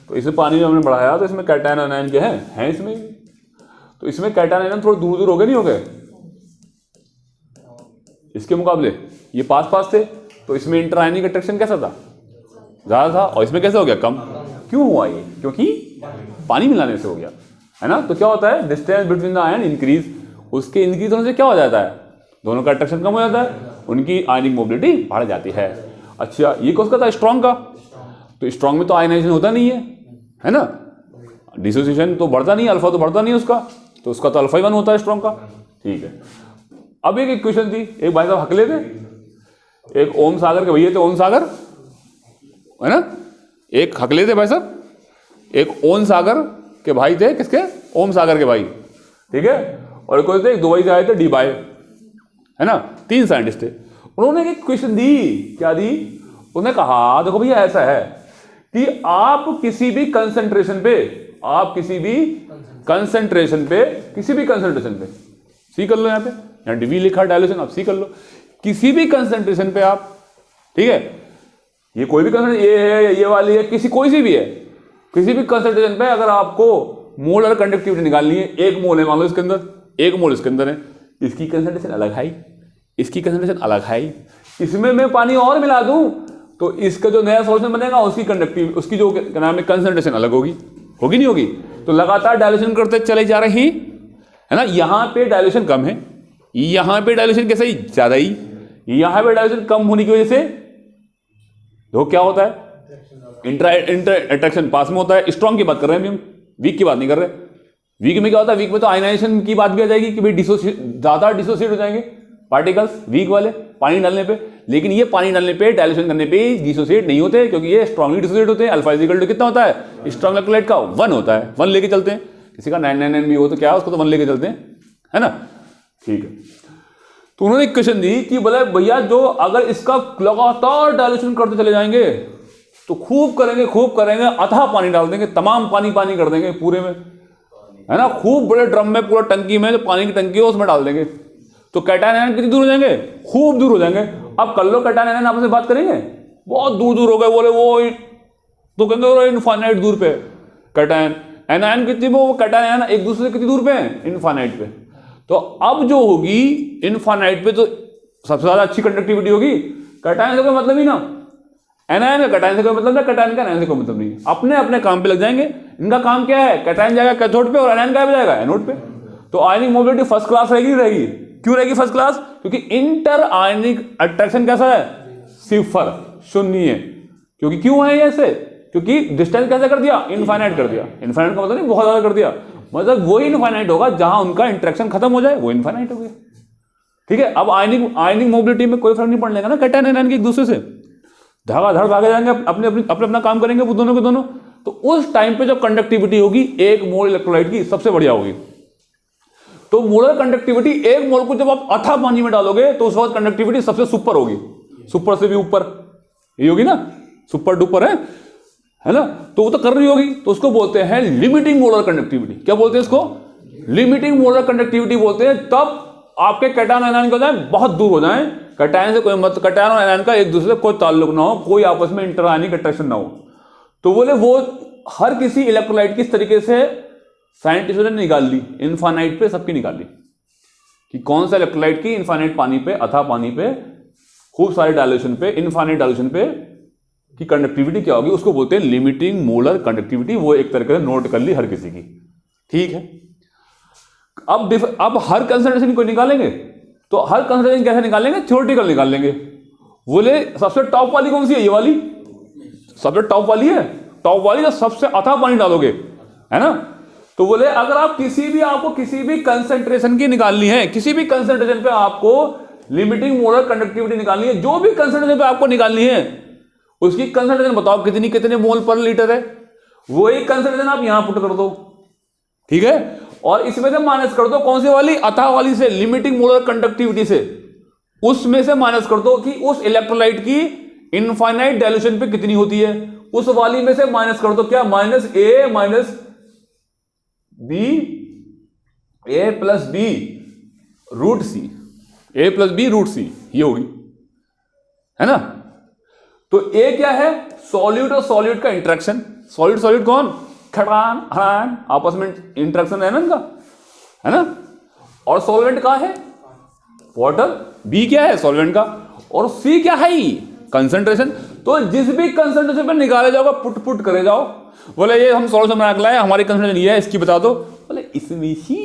तो इसमें पानी हमने बढ़ाया तो इसमें कैटायन आयन क्या है इसमें। तो इसमें कैटायन आयन थोड़े दूर दूर हो गए, नहीं हो गए? इसके मुकाबले ये पास थे, तो इसमें इंटर आयनिक अट्रैक्शन कैसा था? ज्यादा था, और इसमें कैसे हो गया? कम। क्यों हुआ ये? क्योंकि पानी मिलाने से हो गया, है ना। तो क्या होता है? Distance between the ion increase, उसके इंक्रीज होने से क्या हो जाता है? दोनों का अट्रैक्शन कम हो जाता है, उनकी आयनिक मोबिलिटी बढ़ जाती है। अच्छा, ये किसका था? स्ट्रॉन्ग का। तो स्ट्रॉन्ग में तो आयनाइजेशन होता नहीं है ना, डिसोसिएशन तो बढ़ता नहीं, अल्फा तो बढ़ता नहीं उसका, तो उसका तो अल्फा 1 होता है स्ट्रॉन्ग का, ठीक है। अब एक इक्वेशन थी, एक भाई साहब हकले थे, एक ओम सागर के भैया थे, ओम सागर, है ना, एक हकले थे भाई साहब, एक ओम सागर के भाई थे, किसके? ओम सागर के भाई, ठीक है। और कोई थे, एक दुबई से आए थे, डी बाय, है ना, 3 साइंटिस्ट थे। उन्होंने एक क्वेश्चन दी, क्या दी? उन्होंने कहा देखो भैया ऐसा है कि आप किसी भी कंसंट्रेशन पे, आप किसी भी कंसंट्रेशन पे सी कर लो, यहाँ पे यहाँ डी लिखा डायल्यूशन, आप सी कर लो, किसी भी कंसंट्रेशन पे आप, ठीक है, ये कोई भी कंसंट्रेशन, ये है, ये वाली है, कोई सी भी है, किसी भी कंसंट्रेशन पे अगर आपको मोलर कंडक्टिविटी निकालनी है, 1 मोल है मान लो इसके अंदर, 1 मोल इसके अंदर है, इसकी कंसंट्रेशन अलग है, इसकी कंसंट्रेशन अलग है, इसमें मैं पानी और मिला दूं तो इसका जो नया सॉल्यूशन बनेगा उसकी जो क्या नाम है कंसंट्रेशन अलग होगी नहीं होगी? तो लगातार डायल्यूशन करते चले जा रहे हैं, है ना। यहां पे डायल्यूशन कम है, यहां पे डायल्यूशन कैसे ही ज्यादा ही, यहां पे डायल्यूशन कम होने की वजह से तो क्या होता है? इंटर अट्रैक्शन पास में होता है। स्ट्रॉन्ग की बात कर रहे हैं अभी हम, वीक की बात नहीं कर रहे। वीक में क्या होता है? वीक में तो आयनाइजेशन की बात भी आ जाएगी कि भाई ज्यादा डिसोसिएट हो जाएंगे पार्टिकल्स वीक वाले पानी डालने पे, लेकिन ये पानी डालने पे, डायल्यूशन करने पे डिसोसिएट नहीं होते, क्योंकि ये स्ट्रांगली डिसोसिएट होते हैं। अल्फा इक्वल टू कितना होता है? स्ट्रॉन्ग इलेक्ट्रोलाइट का 1 होता है, 1 लेके चलते हैं। किसी का 999 भी हो तो क्या, उसको तो 1 लेके चलते हैं, है ना, ठीक है। तो उन्होंने एक क्वेश्चन दी कि बोले भैया जो अगर इसका लगातार डायल्यूशन करते चले जाएंगे तो खूब करेंगे, अथाह पानी डाल देंगे, तमाम पानी कर देंगे पूरे में, है ना, खूब बड़े ड्रम में, पूरा टंकी में, जो पानी की टंकी है उसमें डाल देंगे, तो कैटायन आयन कितनी दूर हो जाएंगे? खूब दूर हो जाएंगे। अब कर लो कैटायन आयन आपस में बात करेंगे, बहुत दूर हो गए, बोले वो तो कहेंगे इनफाइनाइट दूर पे कैटायन आयन कितनी, वो कैटायन आयन एक दूसरे से कितनी दूर पे है? इनफाइनाइट पे। तो अब जो होगी इनफाइनाइट पे तो सबसे ज्यादा अच्छी कंडक्टिविटी होगी कैटायन से, कोई मतलब ही ना, एनायन का कैटायन से कोई मतलब नहीं, कैटायन का एनायन से कोई मतलब नहीं, अपने अपने काम पे लग जाएंगे। इनका काम क्या है? कैटायन जाएगा कैथोड पे और एनायन कहाँ पे जाएगा? एनोड पे। तो आयनिक मोबिलिटी फर्स्ट क्लास रहेगी। क्यों रहेगी फर्स्ट क्लास? क्योंकि इंटर आयनिक अट्रैक्शन कैसा है? सिफर, शून्य है। क्योंकि क्यों है ऐसे? क्योंकि डिस्टेंस कैसे कर दिया? इनफाइनाइट कर दिया। इनफाइनाइट का मतलब नहीं बहुत ज्यादा कर दिया, मतलब वही इनफाइनाइट होगा जहां उनका इंटरेक्शन खत्म हो जाए, वो इनफाइनाइट हो गया, ठीक है। अब आयनिक मोबिलिटी में कोई फर्क नहीं पड़ने का ना कैटायन एनायन के एक दूसरे से, धड़ाधड़ भागे जाएंगे, अपना काम करेंगे वो दोनों के दोनों। तो उस टाइम पे जो कंडक्टिविटी होगी 1 मोल इलेक्ट्रोलाइट की सबसे बढ़िया होगी। तो मोलर कंडक्टिविटी 1 मोल को जब आप अथाह पानी में डालोगे तो उस वक्त कंडक्टिविटी सबसे सुपर होगी, सुपर से भी ऊपर ये होगी ना, सुपर डुपर है ना। तो वो तो कर रही होगी, तो उसको बोलते हैं लिमिटिंग मोलर कंडक्टिविटी। क्या बोलते हैं इसको? लिमिटिंग मोलर कंडक्टिविटी बोलते हैं। तब आपके कैटायन आयन हो जाए बहुत दूर हो जाए, कैटायन से कोई मत, कैटायन और आयन का एक दूसरे से कोई ताल्लुक ना हो, कोई आपस में इंटर आयनिक अट्रैक्शन ना हो। तो बोले वो हर किसी इलेक्ट्रोलाइट की इस तरीके से साइंटिस्टों ने निकाल ली, इनफाइनाइट पे सबकी निकाल ली कि कौन सा इलेक्ट्रोलाइट की इनफाइनाइट पानी पे, अथाह पानी पे, खूब सारे डायल्यूशन पे, इनफाइनाइट डायल्यूशन पे की कंडक्टिविटी क्या होगी, उसको बोलते हैं लिमिटिंग मोलर कंडक्टिविटी। वो एक तरीके से नोट कर ली हर किसी की, ठीक है। अब हर कंसंट्रेशन को निकालेंगे, तो हर कंसंट्रेशन कैसे निकालेंगे? थ्योरेटिकल निकाल लेंगे। बोले सबसे टॉप वाली कौन सी है? ये वाली सबसे टॉप वाली है, टॉप वाली जो सबसे अथाह पानी डालोगे, है ना। तो बोले अगर आपको किसी भी कंसंट्रेशन की निकालनी है, किसी भी कंसंट्रेशन पे आपको लिमिटिंग मोलर कंडक्टिविटी निकालनी है, जो भी कंसंट्रेशन पे आपको निकालनी है उसकी कंसंट्रेशन बताओ कितने मोल पर लीटर है, वही कंसंट्रेशन आप यहां पुट कर दो, ठीक है। और इसमें से माइनस कर दो कौन सी वाली? अथाह वाली से, लिमिटिंग मोलर कंडक्टिविटी से, उसमें से माइनस कर दो कि उस इलेक्ट्रोलाइट की इनफाइनाइट डायल्यूशन पे कितनी होती है, उस वाली में से माइनस कर दो क्या? माइनस ए प्लस बी रूट सी, ए प्लस बी रूट सी, ये होगी, है ना। तो ए क्या है? सॉल्यूट और सॉल्यूट का इंटरेक्शन। सॉल्यूट कौन? खड़ान हरान, आपस में इंटरेक्शन है ना इनका, है ना। और सॉल्वेंट का है वाटर, बी क्या है? सॉल्वेंट का, और सी क्या है? कंसंट्रेशन। तो जिस भी कंसंट्रेशन पे निकाले जाओगे पुट करे जाओ। बोले ये हम सॉल्यूशन बना के लाए, हमारी कंसंट्रेशन ये है, इसकी बता दो। बोले इसमें ही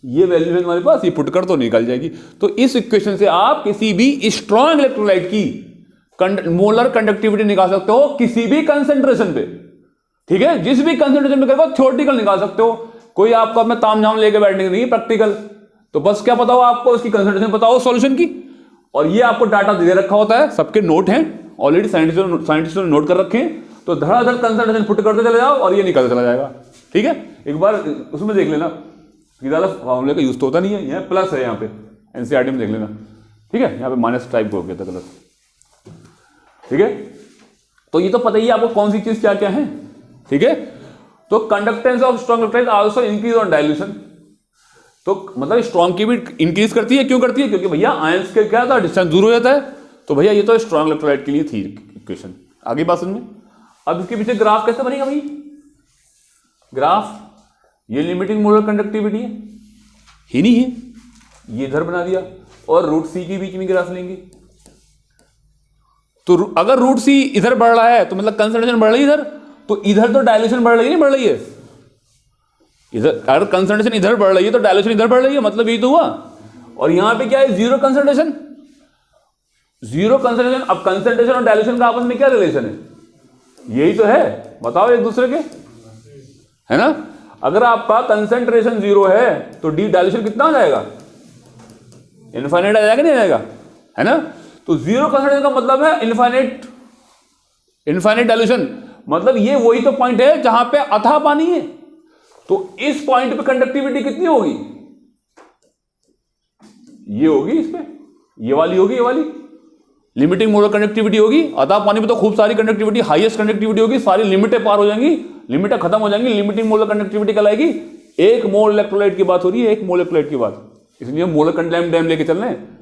ये वैल्यू है हमारे पास, ये पुट कर तो निकल जाएगी। तो इस इक्वेशन से आप किसी भी स्ट्रॉन्ग इलेक्ट्रोलाइट की मोलर कंडक्टिविटी निकाल सकते हो किसी भी कंसंट्रेशन पे, ठीक है। जिस भी कंसंट्रेशन पे करोगे थ्योरेटिकल निकाल सकते हो, कोई आपको अपना तामझाम लेके बैठने की नहीं, प्रैक्टिकल। तो बस क्या पता हो आपको? उसकी कंसंट्रेशन पता हो सॉल्यूशन की, और ये आपको डाटा दे रखा होता है, सबके नोट हैं ऑलरेडी, साइंटिस्टों ने नोट कर रखे हैं। तो धड़ाधड़ कंसंट्रेशन पुट करते चले जाओ और ये निकलता चला जाएगा। ठीक है, एक बार उसमें देख लेना कि ज़्यादा फॉर्मूले का यूज तो होता नहीं है, यहाँ प्लस है, यहाँ पे एनसीईआरटी में देख लेना। ठीक है, यहाँ पे माइनस टाइप हो गया था गलत। ठीक है, तो ये तो पता ही है आपको कौन सी चीज क्या क्या है। ठीक है, तो conductance of strong electrolyte also increase on dilution, तो मतलब स्ट्रॉन्ग की भी इंक्रीज करती है। क्यों करती है? क्योंकि भैया आयंस के क्या था, डिस्टेंस दूर हो जाता है। तो भैया ये तो स्ट्रॉन्ग इलेक्ट्रोलाइट के लिए थी इक्वेशन। आगे बात समझ में। अब इसके पीछे ग्राफ कैसे बनेगा भाई? ग्राफ ये लिमिटिंग मोलर कंडक्टिविटी है ही नहीं है, ये इधर बना दिया और रूट सी के बीच में ग्राफ लेंगे। तो अगर रूट सी इधर बढ़ रहा है तो मतलब कंसंट्रेशन बढ़ रही है इधर, तो इधर तो डायल्यूशन बढ़ रही है, नहीं बढ़ रही है? इधर अगर कंसंट्रेशन इधर बढ़ रही है तो डायल्यूशन इधर बढ़ रही है, मतलब यही तो हुआ। और यहां पे क्या है? Zero concentration, zero concentration. अब कंसंट्रेशन और डायल्यूशन का आपस में क्या रिलेशन है? यही तो है, बताओ एक दूसरे के, है ना? अगर आपका कंसंट्रेशन जीरो है तो डी डायल्यूशन कितना हो जाएगा? इनफाइनाइट आ जाएगा, नहीं आएगा? है ना? तो जीरो कंसंट्रेशन का मतलब है इनफाइनाइट, इनफाइनाइट डायल्यूशन। मतलब ये वही तो पॉइंट है जहां पे अथाह पानी है। तो इस पॉइंट पे कंडक्टिविटी कितनी होगी? ये होगी, इस पे ये वाली होगी, ये वाली लिमिटिंग मोलर कंडक्टिविटी होगी। अथाह पानी में तो खूब सारी कंडक्टिविटी, हाईएस्ट कंडक्टिविटी होगी, सारी लिमिटें पार हो जाएंगी, लिमिटें खत्म हो जाएंगी, लिमिटिंग मोलर कंडक्टिविटी कहलाएगी। एक मोल इलेक्ट्रोलाइट की बात हो रही है, एक मोल इलेक्ट्रोलाइट की बात, इसलिए मोलर कंडक्टिविटी डैम लेके चल रहे हैं।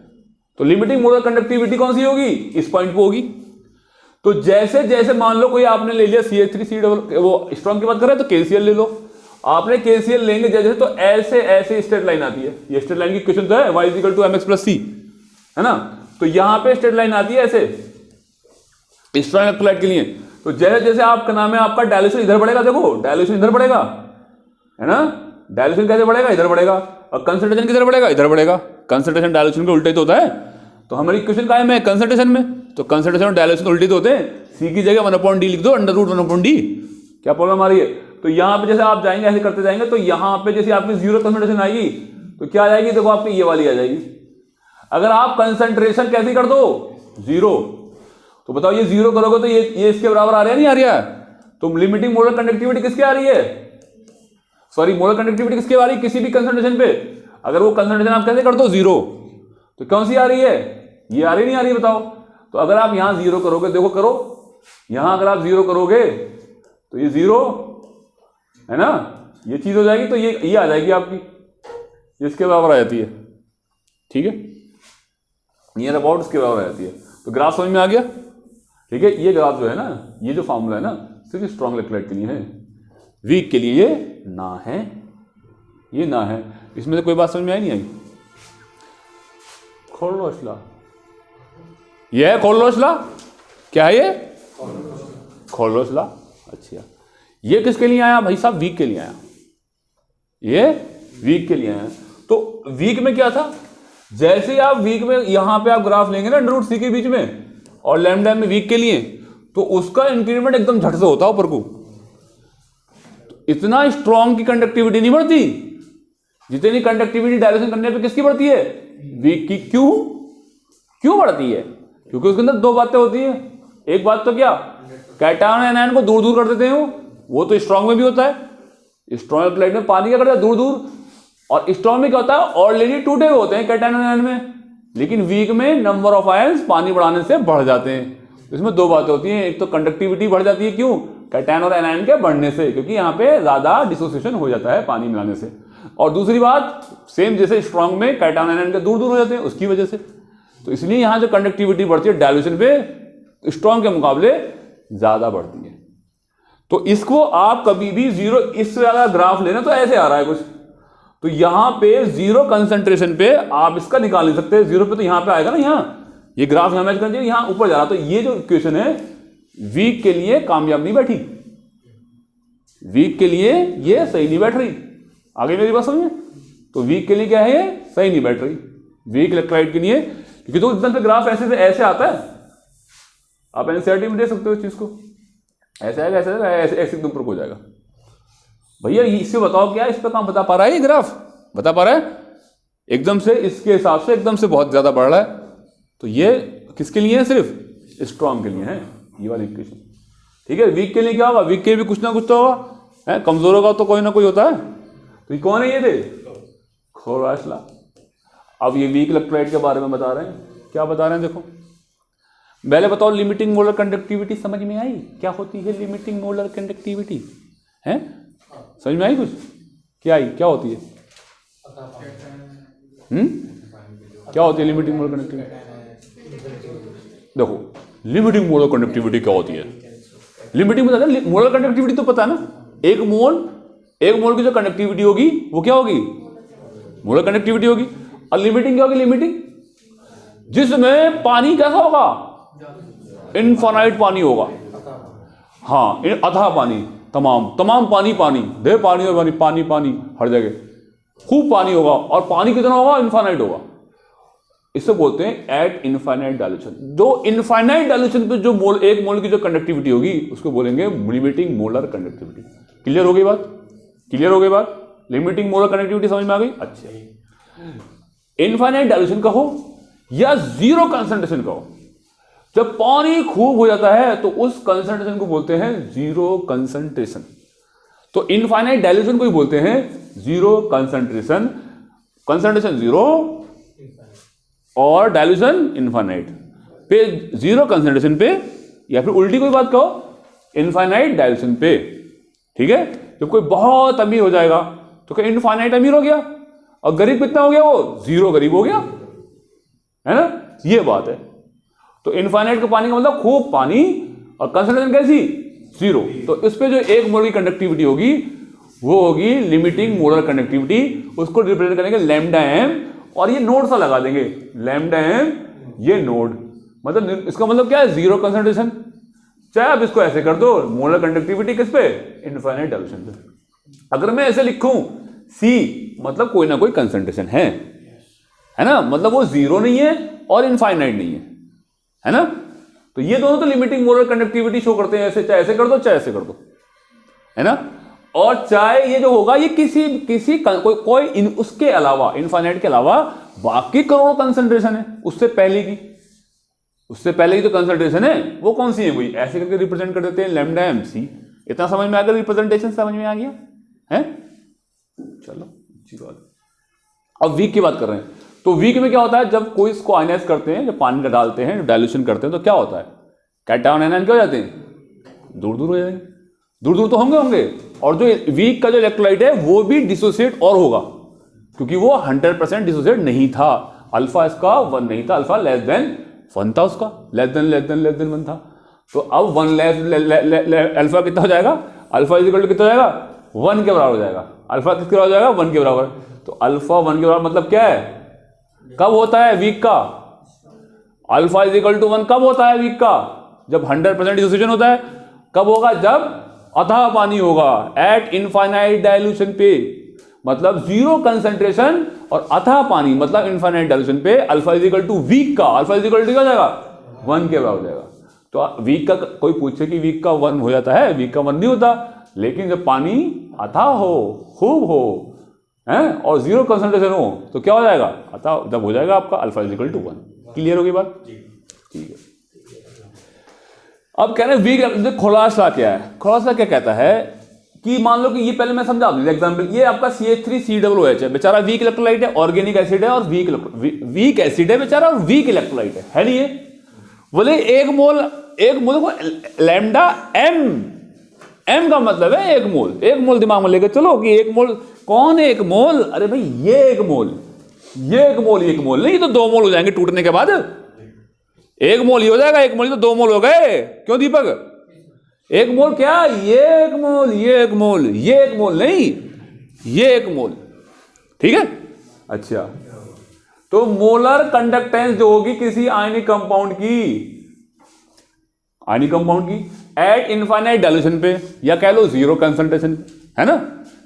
तो लिमिटिंग मोलर कंडक्टिविटी कौन सी होगी? इस पॉइंट पे होगी। तो जैसे जैसे मान लो कोई आपने ले लिया CH3 वो स्ट्रॉन्ग की बात कर रहे हैं तो KCl ले लो। आपने KCl लेंगे जैसे तो ऐसे ऐसे स्ट्रेट लाइन आती है। ये स्ट्रेट लाइन की इक्वेशन तो है y = mx + c, है ना? तो यहां पे स्ट्रेट लाइन आती है ऐसे स्ट्रॉन्ग इलेक्ट्रोलाइट के लिए। तो जैसे जैसे आपका नाम है, आपका डायल्यूशन इधर बढ़ेगा, देखो डायल्यूशन इधर बढ़ेगा, है ना? डायल्यूशन कैसे बढ़ेगा? इधर बढ़ेगा। और कंसंट्रेशन किधर बढ़ेगा? इधर बढ़ेगा। कंसंट्रेशन डायल्यूशन के उल्टे तो होता है। तो हमारी इक्वेशन कायम है कंसंट्रेशन में, तो कंसंट्रेशन और डायल्यूशन उल्टे तो होते हैं। सी की जगह 1/d लिख दो, √1/d। क्या प्रॉब्लम आ रही है? तो यहां पे जैसे आप जाएंगे ऐसे करते जाएंगे, तो यहां पे जैसे आपकी जीरो कंसंट्रेशन आएगी तो क्या आ जाएगी? देखो आपकी ये वाली आ जाएगी। अगर आप कंसंट्रेशन कैसे कर दो? जीरो, तो बताओ ये जीरो करोगे तो ये इसके बराबर आ रहा है, नहीं आ रहा है? तो लिमिटिंग मोलर कंडक्टिविटी किसकी आ रही है? सॉरी, मोलर कंडक्टिविटी किसकी आ रही है? किसी भी कंसंट्रेशन पे अगर वो कंसंट्रेशन आप कैसे कर दो? जीरो, तो कौन सी आ रही है? ये आ रही नहीं आ रही? बताओ। तो अगर आप यहां जीरो करोगे, देखो करो, यहां अगर आप जीरो करोगे तो ये जीरो, है ना? ये चीज हो जाएगी, तो ये आ जाएगी आपकी, इसके बराबर आ जाती है। ठीक है, नियर अबाउट इसके बराबर आ जाती है। तो ग्राफ समझ में आ गया? ठीक है, ये ग्राफ जो है ना, ये जो फॉर्मूला है ना, सिर्फ स्ट्रॉन्ग इलेक्ट्रोलाइट के लिए है, वीक के लिए ये ना है, ये ना है। इसमें से कोई बात समझ में आई नहीं आई? खोलोस्ला, ये है खोलोस्ला। क्या है ये? खोलोस्ला। अच्छा, ये किसके लिए आया भाई साहब? वीक के लिए आया। ये वीक के लिए आया। तो वीक में क्या था? जैसे आप वीक में यहां पे आप ग्राफ लेंगे ना √c के बीच में और लैम्डा में वीक के लिए, तो उसका इंक्रीमेंट एकदम झट से होता है ऊपर को। तो इतना स्ट्रॉन्ग की कंडक्टिविटी नहीं बढ़ती जितनी कंडक्टिविटी डायल्यूशन करने पे किसकी बढ़ती है? वीक की। क्यों बढ़ती है? क्योंकि उसके अंदर दो बातें होती है। एक बात तो क्या, कैटायन एनायन को दूर दूर कर देते हैं, वो तो स्ट्रॉन्ग में भी होता है। स्ट्रॉन्ग इलेक्ट्रोलाइट में पानी क्या करता है? दूर दूर। और स्ट्रॉन्ग में क्या होता है? ऑलरेडी टूटे हुए होते हैं कैटायन एनायन में, लेकिन वीक में नंबर ऑफ आयंस पानी बढ़ाने से बढ़ जाते हैं। इसमें दो बातें होती हैं, एक तो कंडक्टिविटी बढ़ जाती है, क्यों? कैटायन और एनायन के बढ़ने से, क्योंकि यहाँ पे ज्यादा डिसोसिएशन हो जाता है पानी मिलाने से। और दूसरी बात, सेम जैसे स्ट्रॉन्ग में कैटायन एनायन के दूर दूर हो जाते हैं, उसकी वजह से। तो इसलिए यहाँ जो कंडक्टिविटी बढ़ती है डायल्यूशन पे स्ट्रॉन्ग के मुकाबले ज्यादा बढ़ती है। तो इसको आप कभी भी जीरो, इससे ज्यादा ग्राफ लेना तो ऐसे आ रहा है कुछ, तो यहां पे जीरो कंसंट्रेशन पे आप इसका निकाल नहीं सकते। जीरो पे तो यहां पे आएगा ना, यहां ये ग्राफ यहां मैच करना चाहिए, यहां ऊपर जा रहा। तो ये जो इक्वेशन है वीक के लिए कामयाब नहीं बैठी, वीक के लिए ये सही नहीं बैठ रही। आगे मेरी बात समझिए। तो वीक के लिए क्या है? ये सही नहीं बैठ रही वीक इलेक्ट्रोलाइट के लिए, क्योंकि तो एकदम से ग्राफ ऐसे से ऐसे आता है। आप एनसीईआरटी में देख सकते हो इस चीज को, ऐसे आएगा, ऐसे आएगा, ऐसे ऐसे एकदम ऊपर हो जाएगा। भैया इससे बताओ क्या इस पे काम बता पा रहा है? ये ग्राफ बता पा रहा है? एकदम से इसके हिसाब से एकदम से बहुत ज्यादा बढ़ रहा है। तो ये किसके लिए है? सिर्फ स्ट्रॉन्ग के लिए है ये वाली इक्वेशन। ठीक है, वीक के लिए क्या होगा, वीक के भी कुछ ना कुछ तो होगा है, कमजोरों का तो कोई ना कोई होता है। तो ये कौन है, ये थे खोराशला। अब ये वीक इलेक्ट्रोलाइट के बारे में बता रहे हैं, क्या बता रहे हैं देखो। पहले बताओ लिमिटिंग मोलर कंडक्टिविटी समझ में आई, क्या होती है लिमिटिंग मोलर कंडक्टिविटी है, समझ में आई कुछ, क्या आई, क्या होती है, क्या होती है लिमिटिंग मोलर कंडक्टिविटी। देखो लिमिटिंग मोलर कंडक्टिविटी क्या होती है, लिमिटिंग मतलब मोलर कंडक्टिविटी तो पता है ना, एक मोल की जो कंडक्टिविटी होगी वो क्या होगी, मोलर कंडक्टिविटी होगी। और लिमिटिंग क्या होगी, लिमिटिंग जिसमें पानी कैसा होगा, इनफाइनाइट पानी होगा, हाँ अथाह पानी, तमाम पानी दे पानी और पानी हर जगह खूब पानी होगा, और पानी कितना होगा, इनफाइनाइट होगा। इससे बोलते हैं एट इनफाइनाइट डायल्यूशन। जो इनफाइनाइट डायल्यूशन पे जो मोल, एक मोल की जो कंडक्टिविटी होगी उसको बोलेंगे लिमिटिंग मोलर कंडक्टिविटी। क्लियर हो गई बात, क्लियर हो गई बात, लिमिटिंग मोलर कंडक्टिविटी समझ में आ गई। अच्छा, इनफाइनाइट डायल्यूशन कहो या जीरो कंसंट्रेशन कहो, जब पानी खूब हो जाता है तो उस कंसंट्रेशन को बोलते हैं जीरो कंसंट्रेशन। तो इनफाइनाइट डायल्यूशन को ही बोलते हैं जीरो कंसंट्रेशन, कंसंट्रेशन जीरो और डायल्यूशन इनफाइनाइट पे, जीरो कंसंट्रेशन पे, या फिर उल्टी कोई बात कहो इनफाइनाइट डायल्यूशन पे। ठीक है, जब कोई बहुत अमीर हो जाएगा तो क्या इनफाइनाइट अमीर हो गया, और गरीब कितना हो गया, वो जीरो गरीब हो गया, है ना, ये बात है। तो इनफाइनाइट का पानी का मतलब खूब पानी, और कंसंट्रेशन कैसी, जीरो। तो इस पे जो एक मोल की कंडक्टिविटी होगी वो होगी लिमिटिंग मोलर कंडक्टिविटी, उसको रिप्रेजेंट करेंगे लैम्डा एम, और ये नोड सा लगा देंगे लैम्डा एम, ये नोड, मतलब इसका मतलब क्या है, जीरो कंसंट्रेशन। चाहे आप इसको ऐसे कर दो, मोलर कंडक्टिविटी किस पे, इनफाइनाइट डायल्यूशन पे। अगर मैं ऐसे लिखूं सी, मतलब कोई ना कोई कंसंट्रेशन है ना, मतलब वो जीरो नहीं है और इनफाइनाइट नहीं है ना। तो ये दोनों तो लिमिटिंग मोलर कंडक्टिविटी शो करते हैं, ऐसे चाहे ऐसे कर दो चाहे ऐसे कर दो, है ना। और चाहे ये जो होगा ये किसी कोई उसके अलावा, इनफाइनाइट के अलावा बाकी करोड़ों कंसंट्रेशन है उससे पहले की जो कंसंट्रेशन है वो कौन सी है, वही ऐसे करके रिप्रेजेंट कर देते हैं लैम्डा एम सी। इतना समझ में आ गया, रिप्रेजेंटेशन समझ में आ गया है। चलो अच्छी बात। अब वीक की बात कर रहे हैं, तो वीक में क्या होता है, जब कोई इसको आयनाइज करते हैं, जब पानी डालते हैं, डायल्यूशन करते हैं, तो क्या होता है, कैटायन आयन क्या हो जाते हैं, दूर दूर हो जाएंगे, दूर तो होंगे। और जो वीक का जो इलेक्ट्रोलाइट है वो भी डिसोसिएट और होगा, क्योंकि वो 100% डिसोसिएट नहीं था, अल्फा इसका 1 नहीं था, अल्फा लेस देन 1 था, उसका लेस देन 1 था। तो अब 1 अल्फा कितना हो जाएगा, अल्फा इज इक्वल टू कितना हो जाएगा, 1 के बराबर हो जाएगा। अल्फा किसके बराबर हो जाएगा, 1 के बराबर। तो अल्फा 1 के बराबर मतलब क्या है, कब होता है वीक का, अल्फा इज इक्वल टू 1 कब होता है वीक का, जब 100% डिसोसिएशन होता है। कब होगा, जब अथाह पानी होगा, एट इनफाइनाइट डायल्यूशन पे, मतलब जीरो कंसंट्रेशन, और अथाह पानी मतलब इनफाइनाइट डायल्यूशन पे, alpha is equal to weak का, अल्फा इज इक्वल टू क्या हो जाएगा, 1 के बराबर हो जाएगा। तो वीक का कोई पूछे कि वीक का 1 हो जाता है, वीक का 1 नहीं होता, लेकिन जब पानी अथाह हो, खूब हो, है और जीरो कंसंट्रेशन हो, तो क्या हो जाएगा, अतः जब हो जाएगा आपका alpha is equal to 1। Clear होगी बात, ठीक है। अब कह रहे हैं वीक खोलाशला क्या है, खोलाशला क्या कहता है कि मान लो कि ये पहले मैं समझा दूं एग्जांपल, ये आपका CH3COOH है, बेचारा वीक इलेक्ट्रोलाइट है, ऑर्गेनिक एसिड है और वीक एसिड है बेचारा, और वीक इलेक्ट्रोलाइट है नहीं है। बोले एक मोल को लैम्डा एम का मतलब है एक मोल दिमाग में लेकर चलो कि एक मोल कौन है, एक मोल, अरे भाई ये एक मोल नहीं तो 2 मोल हो जाएंगे टूटने के बाद, एक मोल ही हो जाएगा, एक मोल ही तो 2 मोल हो गए, क्यों दीपक, एक मोल क्या, ये एक मोल नहीं, ये एक मोल, ठीक है। अच्छा, तो मोलर कंडक्टेंस जो होगी किसी आयनिक कंपाउंड की एट इनफाइनाइट डायल्यूशन पे, या कह लो जीरो कंसंट्रेशन, है ना,